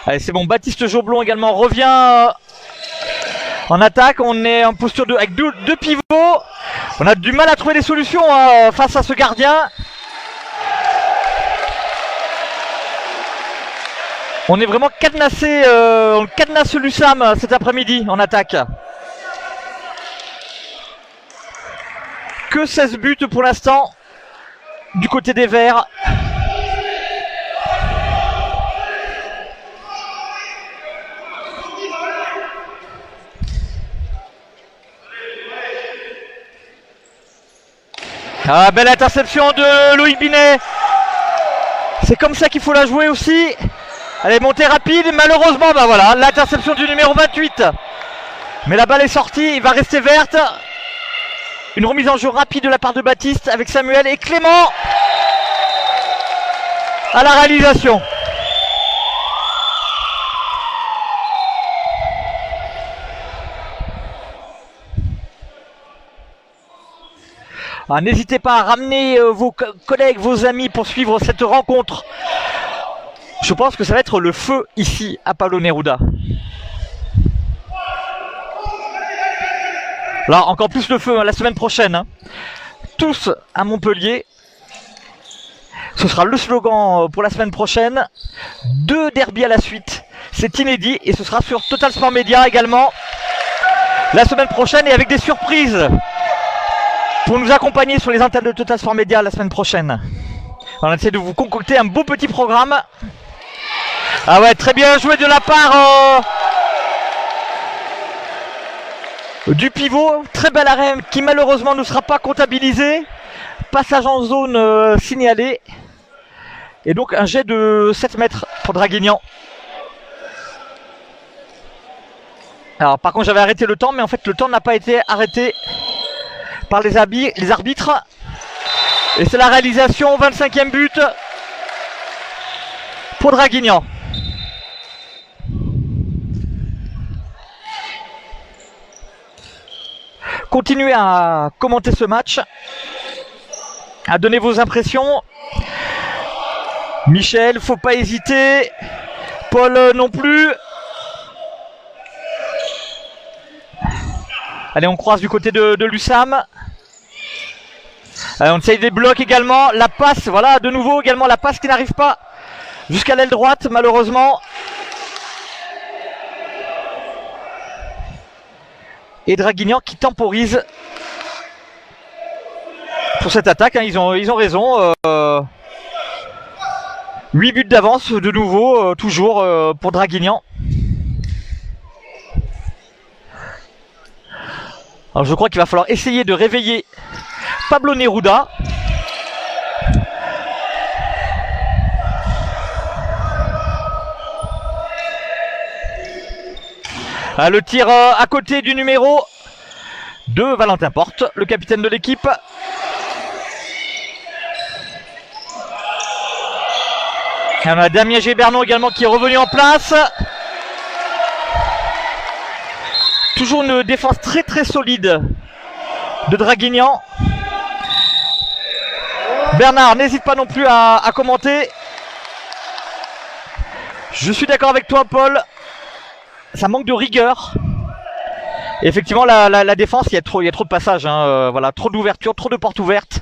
A: Allez, c'est bon, Baptiste Joblon également revient en attaque. On est en posture avec deux pivots. On a du mal à trouver des solutions face à ce gardien. On est vraiment cadenassé, on cadenasse l'USAM cet après-midi en attaque. Que 16 buts pour l'instant du côté des Verts. Ah, belle interception de Loïc Binet. C'est comme ça qu'il faut la jouer aussi. Elle est montée rapide, malheureusement, voilà, l'interception du numéro 28. Mais la balle est sortie, il va rester verte. Une remise en jeu rapide de la part de Baptiste avec Samuel et Clément à la réalisation. N'hésitez pas à ramener vos collègues, vos amis pour suivre cette rencontre. Je pense que ça va être le feu ici à Pablo Neruda. Là, encore plus le feu la semaine prochaine. Hein. Tous à Montpellier. Ce sera le slogan pour la semaine prochaine. 2 derbies à la suite. C'est inédit et ce sera sur Total Sport Media également. La semaine prochaine et avec des surprises pour nous accompagner sur les antennes de Total Sport Media la semaine prochaine. On essaie de vous concocter un beau petit programme. Ah ouais, très bien joué de la part du pivot. Très bel arrêt qui malheureusement ne sera pas comptabilisé. Passage en zone signalé. Et donc un jet de 7 mètres pour Draguignan. Alors par contre j'avais arrêté le temps, mais en fait le temps n'a pas été arrêté par les arbitres. Et c'est la réalisation, 25e but pour Draguignan. Continuez à commenter ce match, à donner vos impressions. Michel, faut pas hésiter. Paul non plus. Allez, on croise du côté de l'USAM. Allez, on essaye des blocs également. La passe, voilà, de nouveau également la passe qui n'arrive pas jusqu'à l'aile droite, malheureusement. Et Draguignan qui temporise pour cette attaque. Hein, ils ont raison. 8 buts d'avance de nouveau, toujours pour Draguignan. Alors je crois qu'il va falloir essayer de réveiller Pablo Neruda. Le tir à côté du numéro de Valentin Porte, le capitaine de l'équipe. On a Damien Gébernon également qui est revenu en place. Toujours une défense très très solide de Draguignan. Bernard, n'hésite pas non plus à commenter. Je suis d'accord avec toi, Paul. Ça manque de rigueur. Et effectivement, la défense, il y a trop de passages. Hein, voilà, trop d'ouverture, trop de portes ouvertes.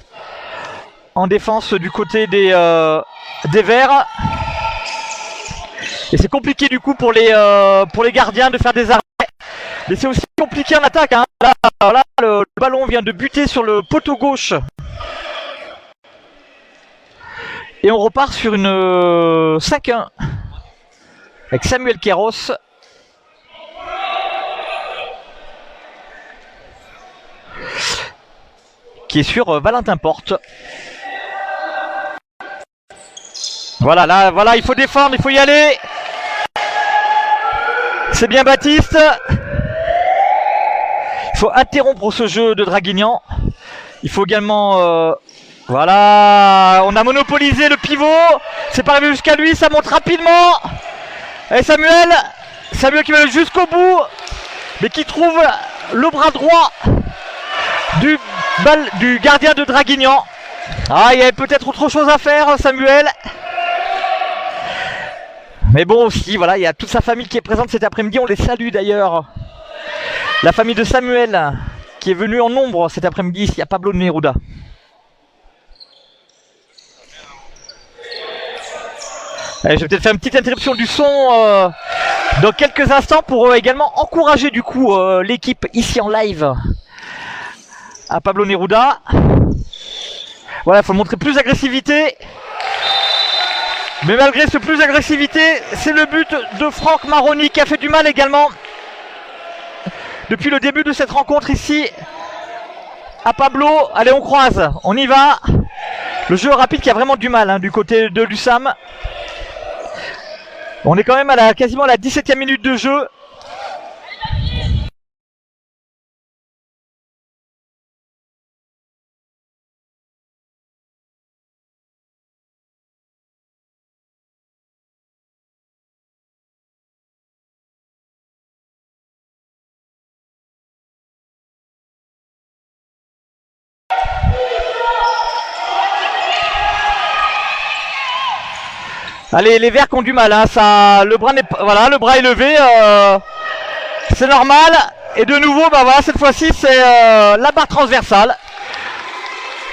A: en défense du côté des Verts. Et c'est compliqué du coup pour les gardiens de faire des arrêts. Mais c'est aussi compliqué en attaque. Hein. Là, le ballon vient de buter sur le poteau gauche. Et on repart sur une 5-1 avec Samuel Queiroz. Qui est sur Valentin Porte. Voilà, là, voilà, il faut défendre, il faut y aller. C'est bien Baptiste. Il faut interrompre ce jeu de Draguignan. Il faut également... voilà, on a monopolisé le pivot. C'est pas arrivé jusqu'à lui, ça monte rapidement. Et Samuel qui va jusqu'au bout. Mais qui trouve le bras droit du gardien de Draguignan. Ah, il y avait peut-être autre chose à faire, Samuel. Mais bon aussi, voilà, il y a toute sa famille qui est présente cet après-midi. On les salue d'ailleurs. La famille de Samuel qui est venue en nombre cet après-midi ici à Pablo Neruda. Allez, je vais peut-être faire une petite interruption du son dans quelques instants pour également encourager du coup l'équipe ici en live à Pablo Neruda. Voilà, il faut montrer plus d'agressivité. Mais malgré ce plus d'agressivité, c'est le but de Franck Maroni qui a fait du mal également depuis le début de cette rencontre ici à Pablo. Allez, on croise, on y va. Le jeu rapide qui a vraiment du mal hein, du côté de l'USAM. On est quand même à quasiment à la 17e minute de jeu. Allez, les Verts qui ont du mal, hein, ça, le bras est levé, c'est normal. Et de nouveau, bah voilà, cette fois-ci, c'est la barre transversale.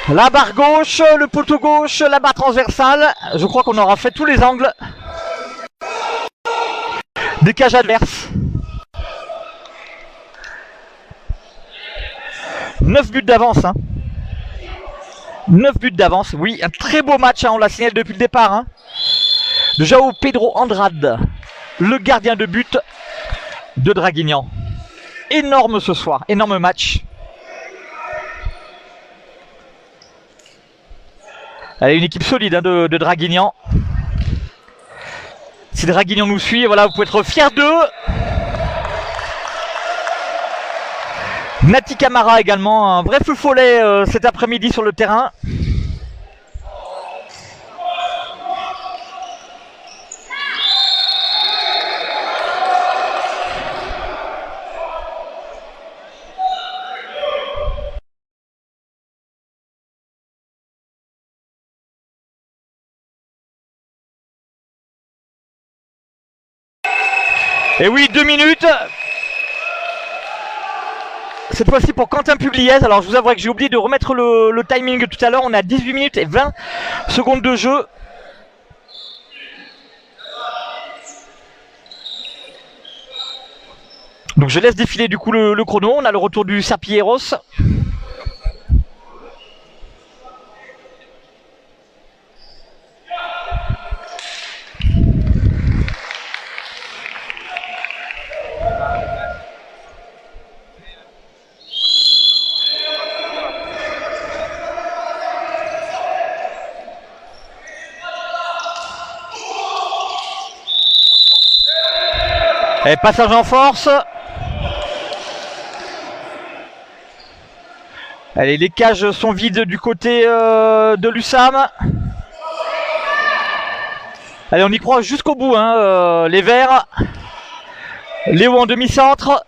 A: La barre gauche, le poteau gauche, la barre transversale. Je crois qu'on aura fait tous les angles des cages adverses. 9 buts d'avance, hein. 9 buts d'avance, oui, un très beau match, hein, on l'a signalé depuis le départ, hein. De João Pedro Andrade, le gardien de but de Draguignan. Énorme ce soir, énorme match. Allez, une équipe solide hein, de Draguignan. Si Draguignan nous suit, voilà, vous pouvez être fiers d'eux. Nati Camara également, un vrai feu follet cet après-midi sur le terrain. Et oui, 2 minutes. Cette fois-ci pour Quentin Pugliese. Alors je vous avouerai que j'ai oublié de remettre le timing tout à l'heure. On est à 18 minutes et 20 secondes de jeu. Donc je laisse défiler du coup le chrono. On a le retour du Serpilleros. Et passage en force. Allez, les cages sont vides du côté de l'USAM. Allez, on y croit jusqu'au bout, hein, les Verts. Léo en demi-centre.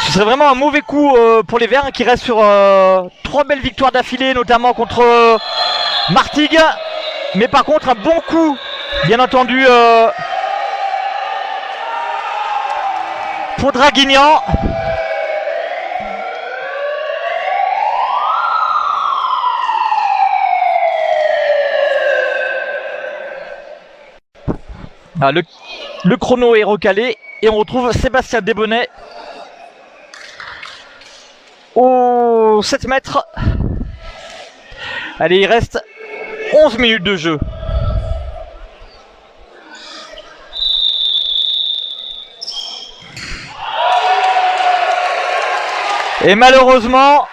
A: Ce serait vraiment un mauvais coup pour les Verts hein, qui restent sur 3 belles victoires d'affilée, notamment contre Martigues. Mais par contre, un bon coup, bien entendu, pour Draguignan. Ah, le chrono est recalé et on retrouve Sébastien Desbonnets au 7 mètres. Allez, il reste 11 minutes de jeu. Et malheureusement,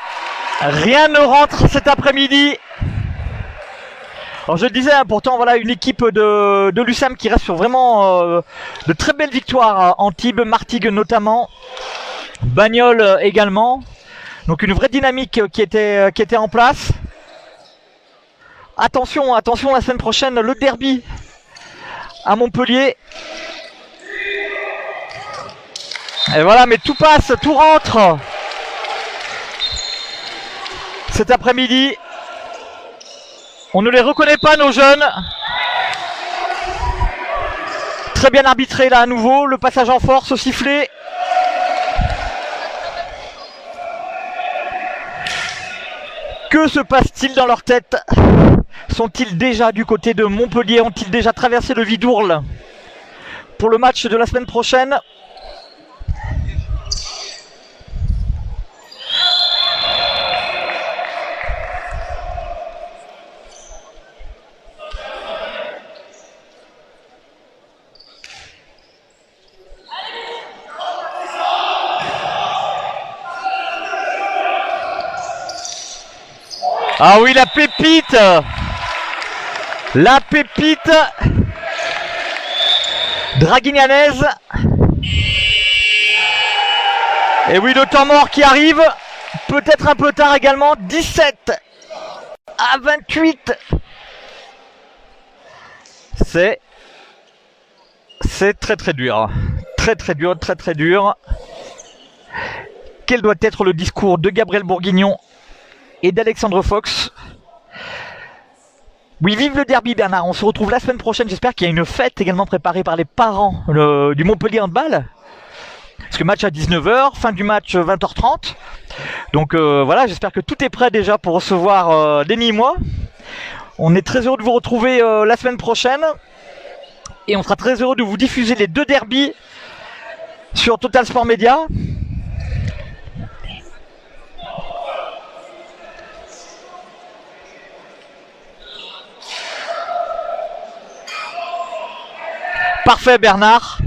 A: rien ne rentre cet après-midi. Alors je le disais, hein, pourtant voilà une équipe de l'USAM qui reste sur vraiment de très belles victoires. Antibes, Martigues notamment, Bagnoles également. Donc une vraie dynamique qui était en place. Attention, attention la semaine prochaine, le derby à Montpellier. Et voilà, mais tout passe, tout rentre cet après-midi. On ne les reconnaît pas, nos jeunes. Très bien arbitré là à nouveau. Le passage en force au sifflet. Que se passe-t-il dans leur tête? Sont-ils déjà du côté de Montpellier? Ont-ils déjà traversé le Vidourle pour le match de la semaine prochaine? Ah oui, la pépite! La pépite draguignanaise. Et oui, le temps mort qui arrive. Peut-être un peu tard également. 17 à 28. C'est très très dur. Très dur. Quel doit être le discours de Gabriel Bourguignon et d'Alexandre Fox? Oui, vive le derby Bernard, on se retrouve la semaine prochaine, j'espère qu'il y a une fête également préparée par les parents du Montpellier Handball. Parce que match à 19h, fin du match 20h30. Donc voilà, j'espère que tout est prêt déjà pour recevoir les Nîmois. On est très heureux de vous retrouver la semaine prochaine. Et on sera très heureux de vous diffuser les deux derbys sur Total Sport Media. Parfait Bernard,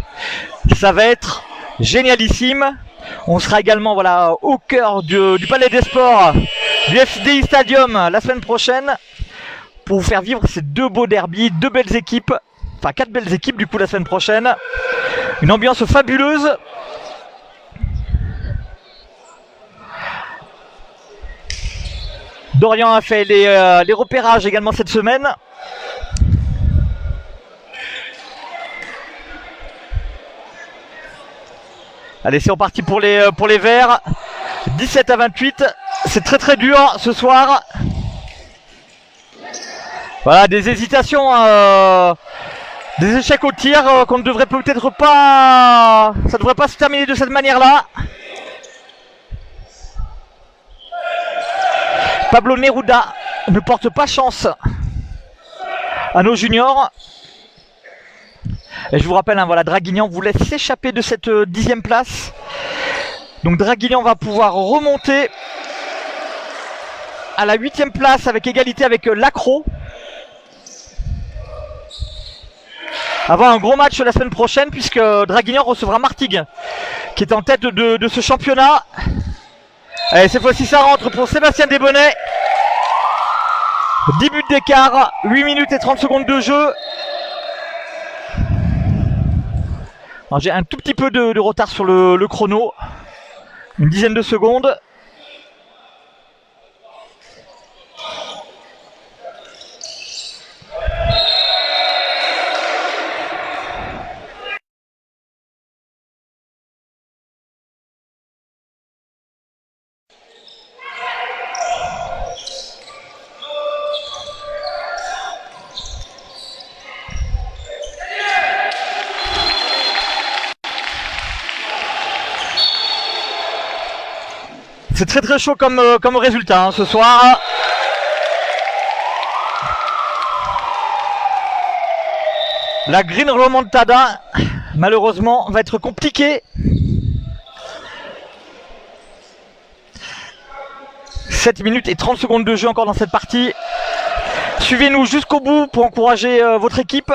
A: ça va être génialissime. On sera également voilà, au cœur du Palais des Sports du FDI Stadium la semaine prochaine pour vous faire vivre ces deux beaux derbys, deux belles équipes, enfin 4 belles équipes du coup la semaine prochaine. Une ambiance fabuleuse. Dorian a fait les repérages également cette semaine. Allez, c'est reparti pour les Verts. 17 à 28. C'est très très dur ce soir. Voilà, des hésitations, des échecs au tir qu'on ne devrait peut-être pas... Ça ne devrait pas se terminer de cette manière-là. Pablo Neruda ne porte pas chance à nos juniors. Et je vous rappelle, hein, voilà, Draguignan vous laisse s'échapper de cette 10e place. Donc Draguignan va pouvoir remonter à la 8e place avec égalité avec l'Accro. Avant un gros match la semaine prochaine puisque Draguignan recevra Martigues qui est en tête de ce championnat. Allez, cette fois-ci ça rentre pour Sébastien Desbonnets. 10 buts d'écart, 8 minutes et 30 secondes de jeu. J'ai un tout petit peu de retard sur le chrono, une dizaine de secondes. C'est très très chaud comme résultat hein, ce soir. La Green Remontada, malheureusement, va être compliquée. 7 minutes et 30 secondes de jeu encore dans cette partie. Suivez-nous jusqu'au bout pour encourager votre équipe.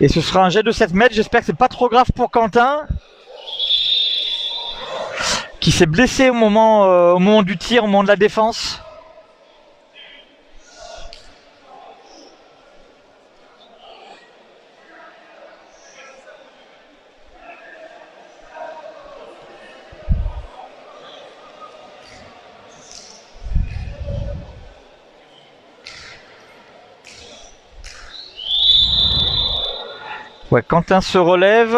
A: Et ce sera un jet de 7 mètres. J'espère que c'est pas trop grave pour Quentin, qui s'est blessé au moment du tir, au moment de la défense. Ouais, Quentin se relève.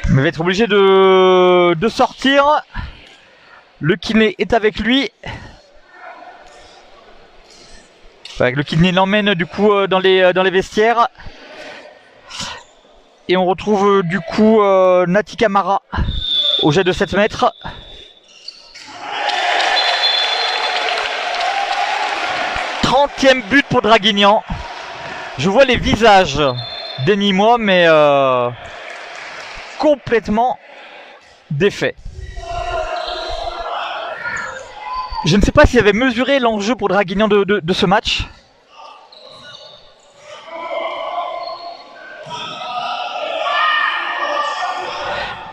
A: Mais va être obligé de sortir. Le kiné est avec lui. Ouais, le kiné l'emmène du coup dans les vestiaires. Et on retrouve du coup Nati Camara au jet de 7 mètres. Trentième but pour Draguignan. Je vois les visages des Nîmois, mais complètement défaits. Je ne sais pas s'il avait mesuré l'enjeu pour Draguignan de ce match.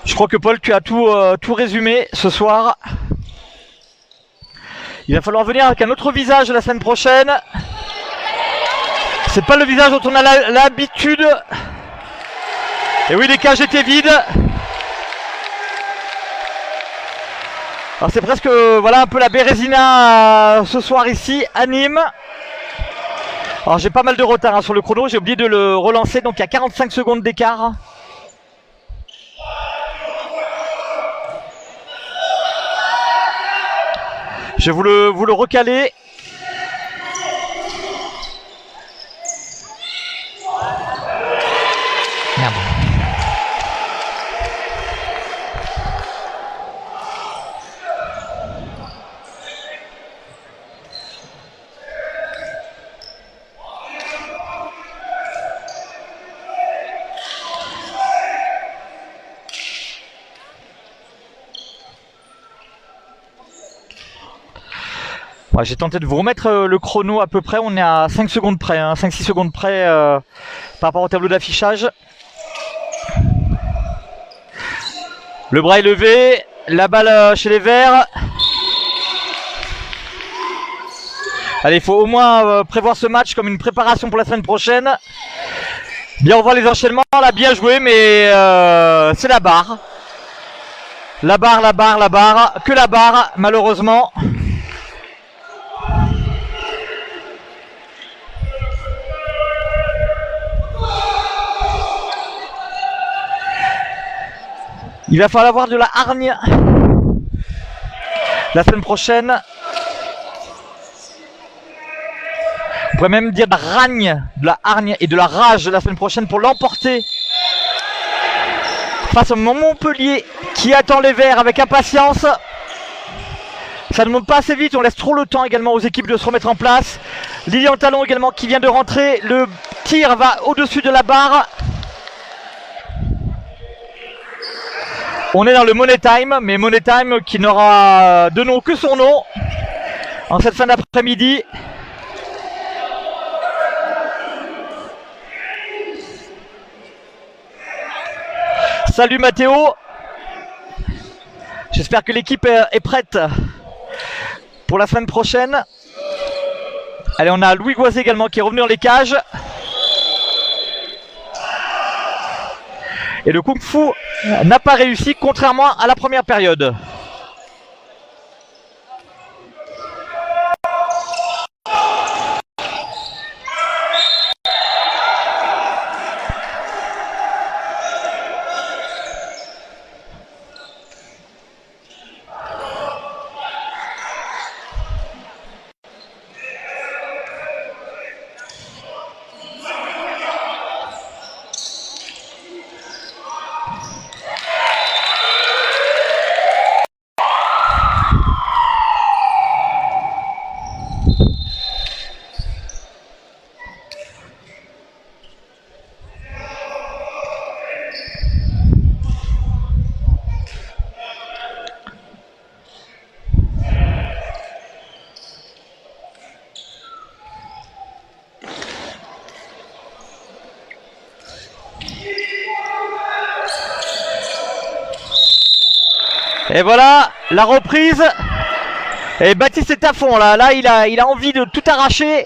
A: Je crois que Paul, tu as tout résumé ce soir. Il va falloir venir avec un autre visage la semaine prochaine. C'est pas le visage dont on a l'habitude. Et oui, les cages étaient vides. Alors c'est presque voilà un peu la Bérésina ce soir ici à Nîmes. Alors j'ai pas mal de retard hein, sur le chrono, j'ai oublié de le relancer, donc il y a 45 secondes d'écart. Je vais vous le recaler. Merde. Ouais, j'ai tenté de vous remettre le chrono à peu près, on est à 5 secondes près, hein, 5-6 secondes près par rapport au tableau d'affichage. Le bras est levé, la balle chez les Verts. Allez, il faut au moins prévoir ce match comme une préparation pour la semaine prochaine. Bien revoir les enchaînements, là bien joué, mais c'est la barre. La barre, que la barre, malheureusement. Il va falloir avoir de la hargne la semaine prochaine. On pourrait même dire de la hargne et de la rage la semaine prochaine pour l'emporter face au Montpellier qui attend les Verts avec impatience. Ça ne monte pas assez vite, on laisse trop le temps également aux équipes de se remettre en place. Lilian Talon également qui vient de rentrer, le tir va au-dessus de la barre. On est dans le Money Time, mais Money Time qui n'aura de nom que son nom en cette fin d'après-midi. Salut Mathéo. J'espère que l'équipe est prête pour la semaine prochaine. Allez, on a Louis Goisé également qui est revenu dans les cages. Et le Kung Fu n'a pas réussi, contrairement à la première période. Et voilà, la reprise. Et Baptiste est à fond là. Là, il a envie de tout arracher.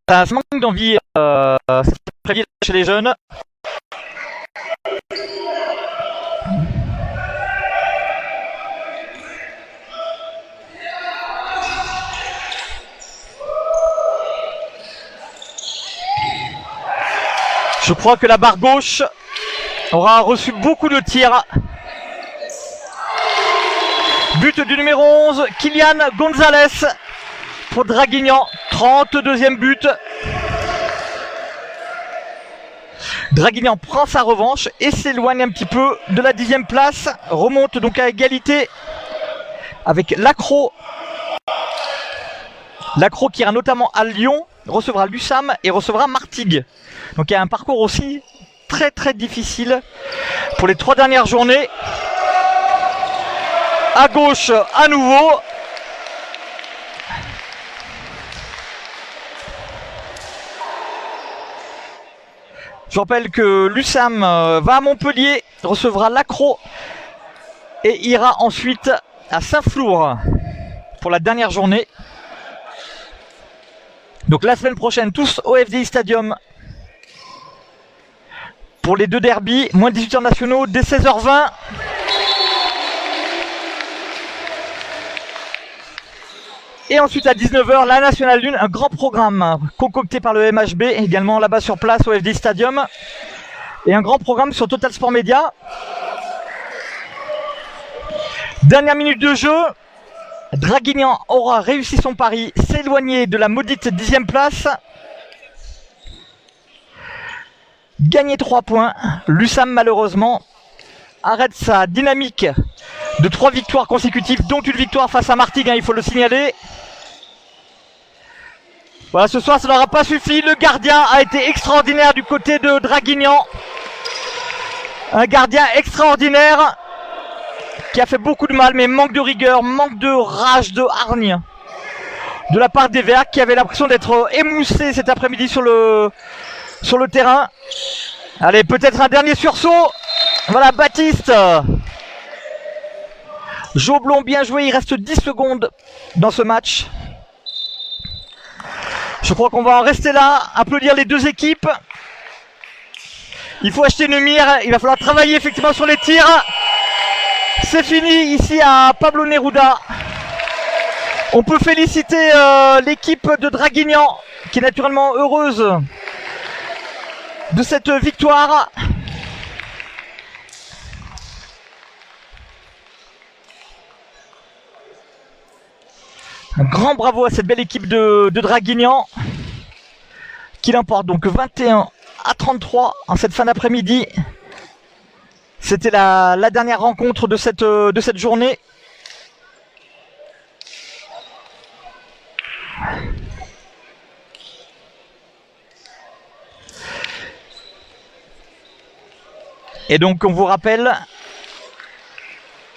A: Ça manque d'envie chez les jeunes. Je crois que la barre gauche aura reçu beaucoup de tirs. But du numéro 11, Kylian Gonzalez pour Draguignan, 32e but. Draguignan prend sa revanche et s'éloigne un petit peu de la 10e place. Remonte donc à égalité avec Lacroix. Lacroix qui ira notamment à Lyon, recevra Lussam et recevra Martigues. Donc il y a un parcours aussi très très difficile pour les 3 dernières journées. À gauche à nouveau. Je rappelle que Lussam va à Montpellier, recevra Lacroix et ira ensuite à Saint-Flour pour la dernière journée. Donc la semaine prochaine, tous au FDI Stadium pour les 2 derbys, moins de 18 heures nationaux dès 16h20. Et ensuite à 19h, la Nationale 1, un grand programme concocté par le MHB, également là-bas sur place au FDI Stadium. Et un grand programme sur Total Sport Media. Dernière minute de jeu. Draguignan aura réussi son pari, s'éloigner de la maudite 10e place. Gagner 3 points. Lussam malheureusement arrête sa dynamique de 3 victoires consécutives, dont une victoire face à Martigues, il faut le signaler. Voilà, ce soir ça n'aura pas suffi. Le gardien a été extraordinaire du côté de Draguignan. Un gardien extraordinaire qui a fait beaucoup de mal, mais manque de rigueur, manque de rage, de hargne de la part des Verts, qui avaient l'impression d'être émoussés cet après-midi sur le terrain. Allez, peut-être un dernier sursaut. Voilà, Baptiste. Joblon, bien joué, il reste 10 secondes dans ce match. Je crois qu'on va en rester là, applaudir les 2 équipes. Il faut acheter une mire, il va falloir travailler effectivement sur les tirs. C'est fini ici à Pablo Neruda. On peut féliciter l'équipe de Draguignan, qui est naturellement heureuse de cette victoire. Un grand bravo à cette belle équipe de Draguignan qui l'emporte donc 21-33 en cette fin d'après-midi. C'était la dernière rencontre de cette journée. Et donc on vous rappelle,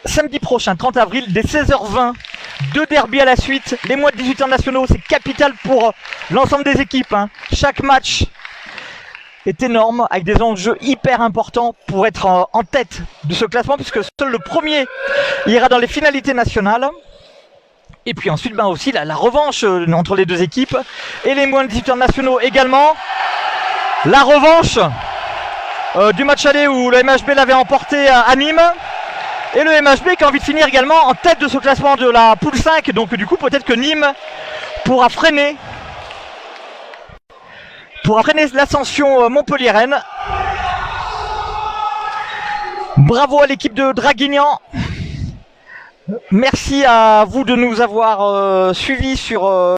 A: samedi prochain, 30 avril, dès 16h20, 2 derbys à la suite, les moins de 18 ans nationaux, c'est capital pour l'ensemble des équipes. Chaque match est énorme, avec des enjeux hyper importants pour être en tête de ce classement, puisque seul le premier ira dans les finalités nationales. Et puis ensuite aussi la revanche entre les 2 équipes et les moins de 18 ans nationaux également. La revanche du match aller où le MHB l'avait emporté à Nîmes. Et le MHB qui a envie de finir également en tête de ce classement de la poule 5. Donc du coup peut-être que Nîmes pourra freiner l'ascension montpelliéraine. Bravo à l'équipe de Draguignan. Merci à vous de nous avoir suivis sur...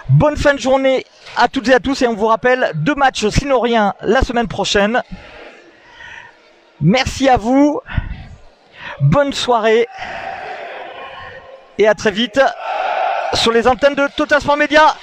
A: Bonne fin de journée à toutes et à tous, et on vous rappelle 2 matchs sinon rien la semaine prochaine. Merci à vous, bonne soirée et à très vite sur les antennes de Total Sport Media.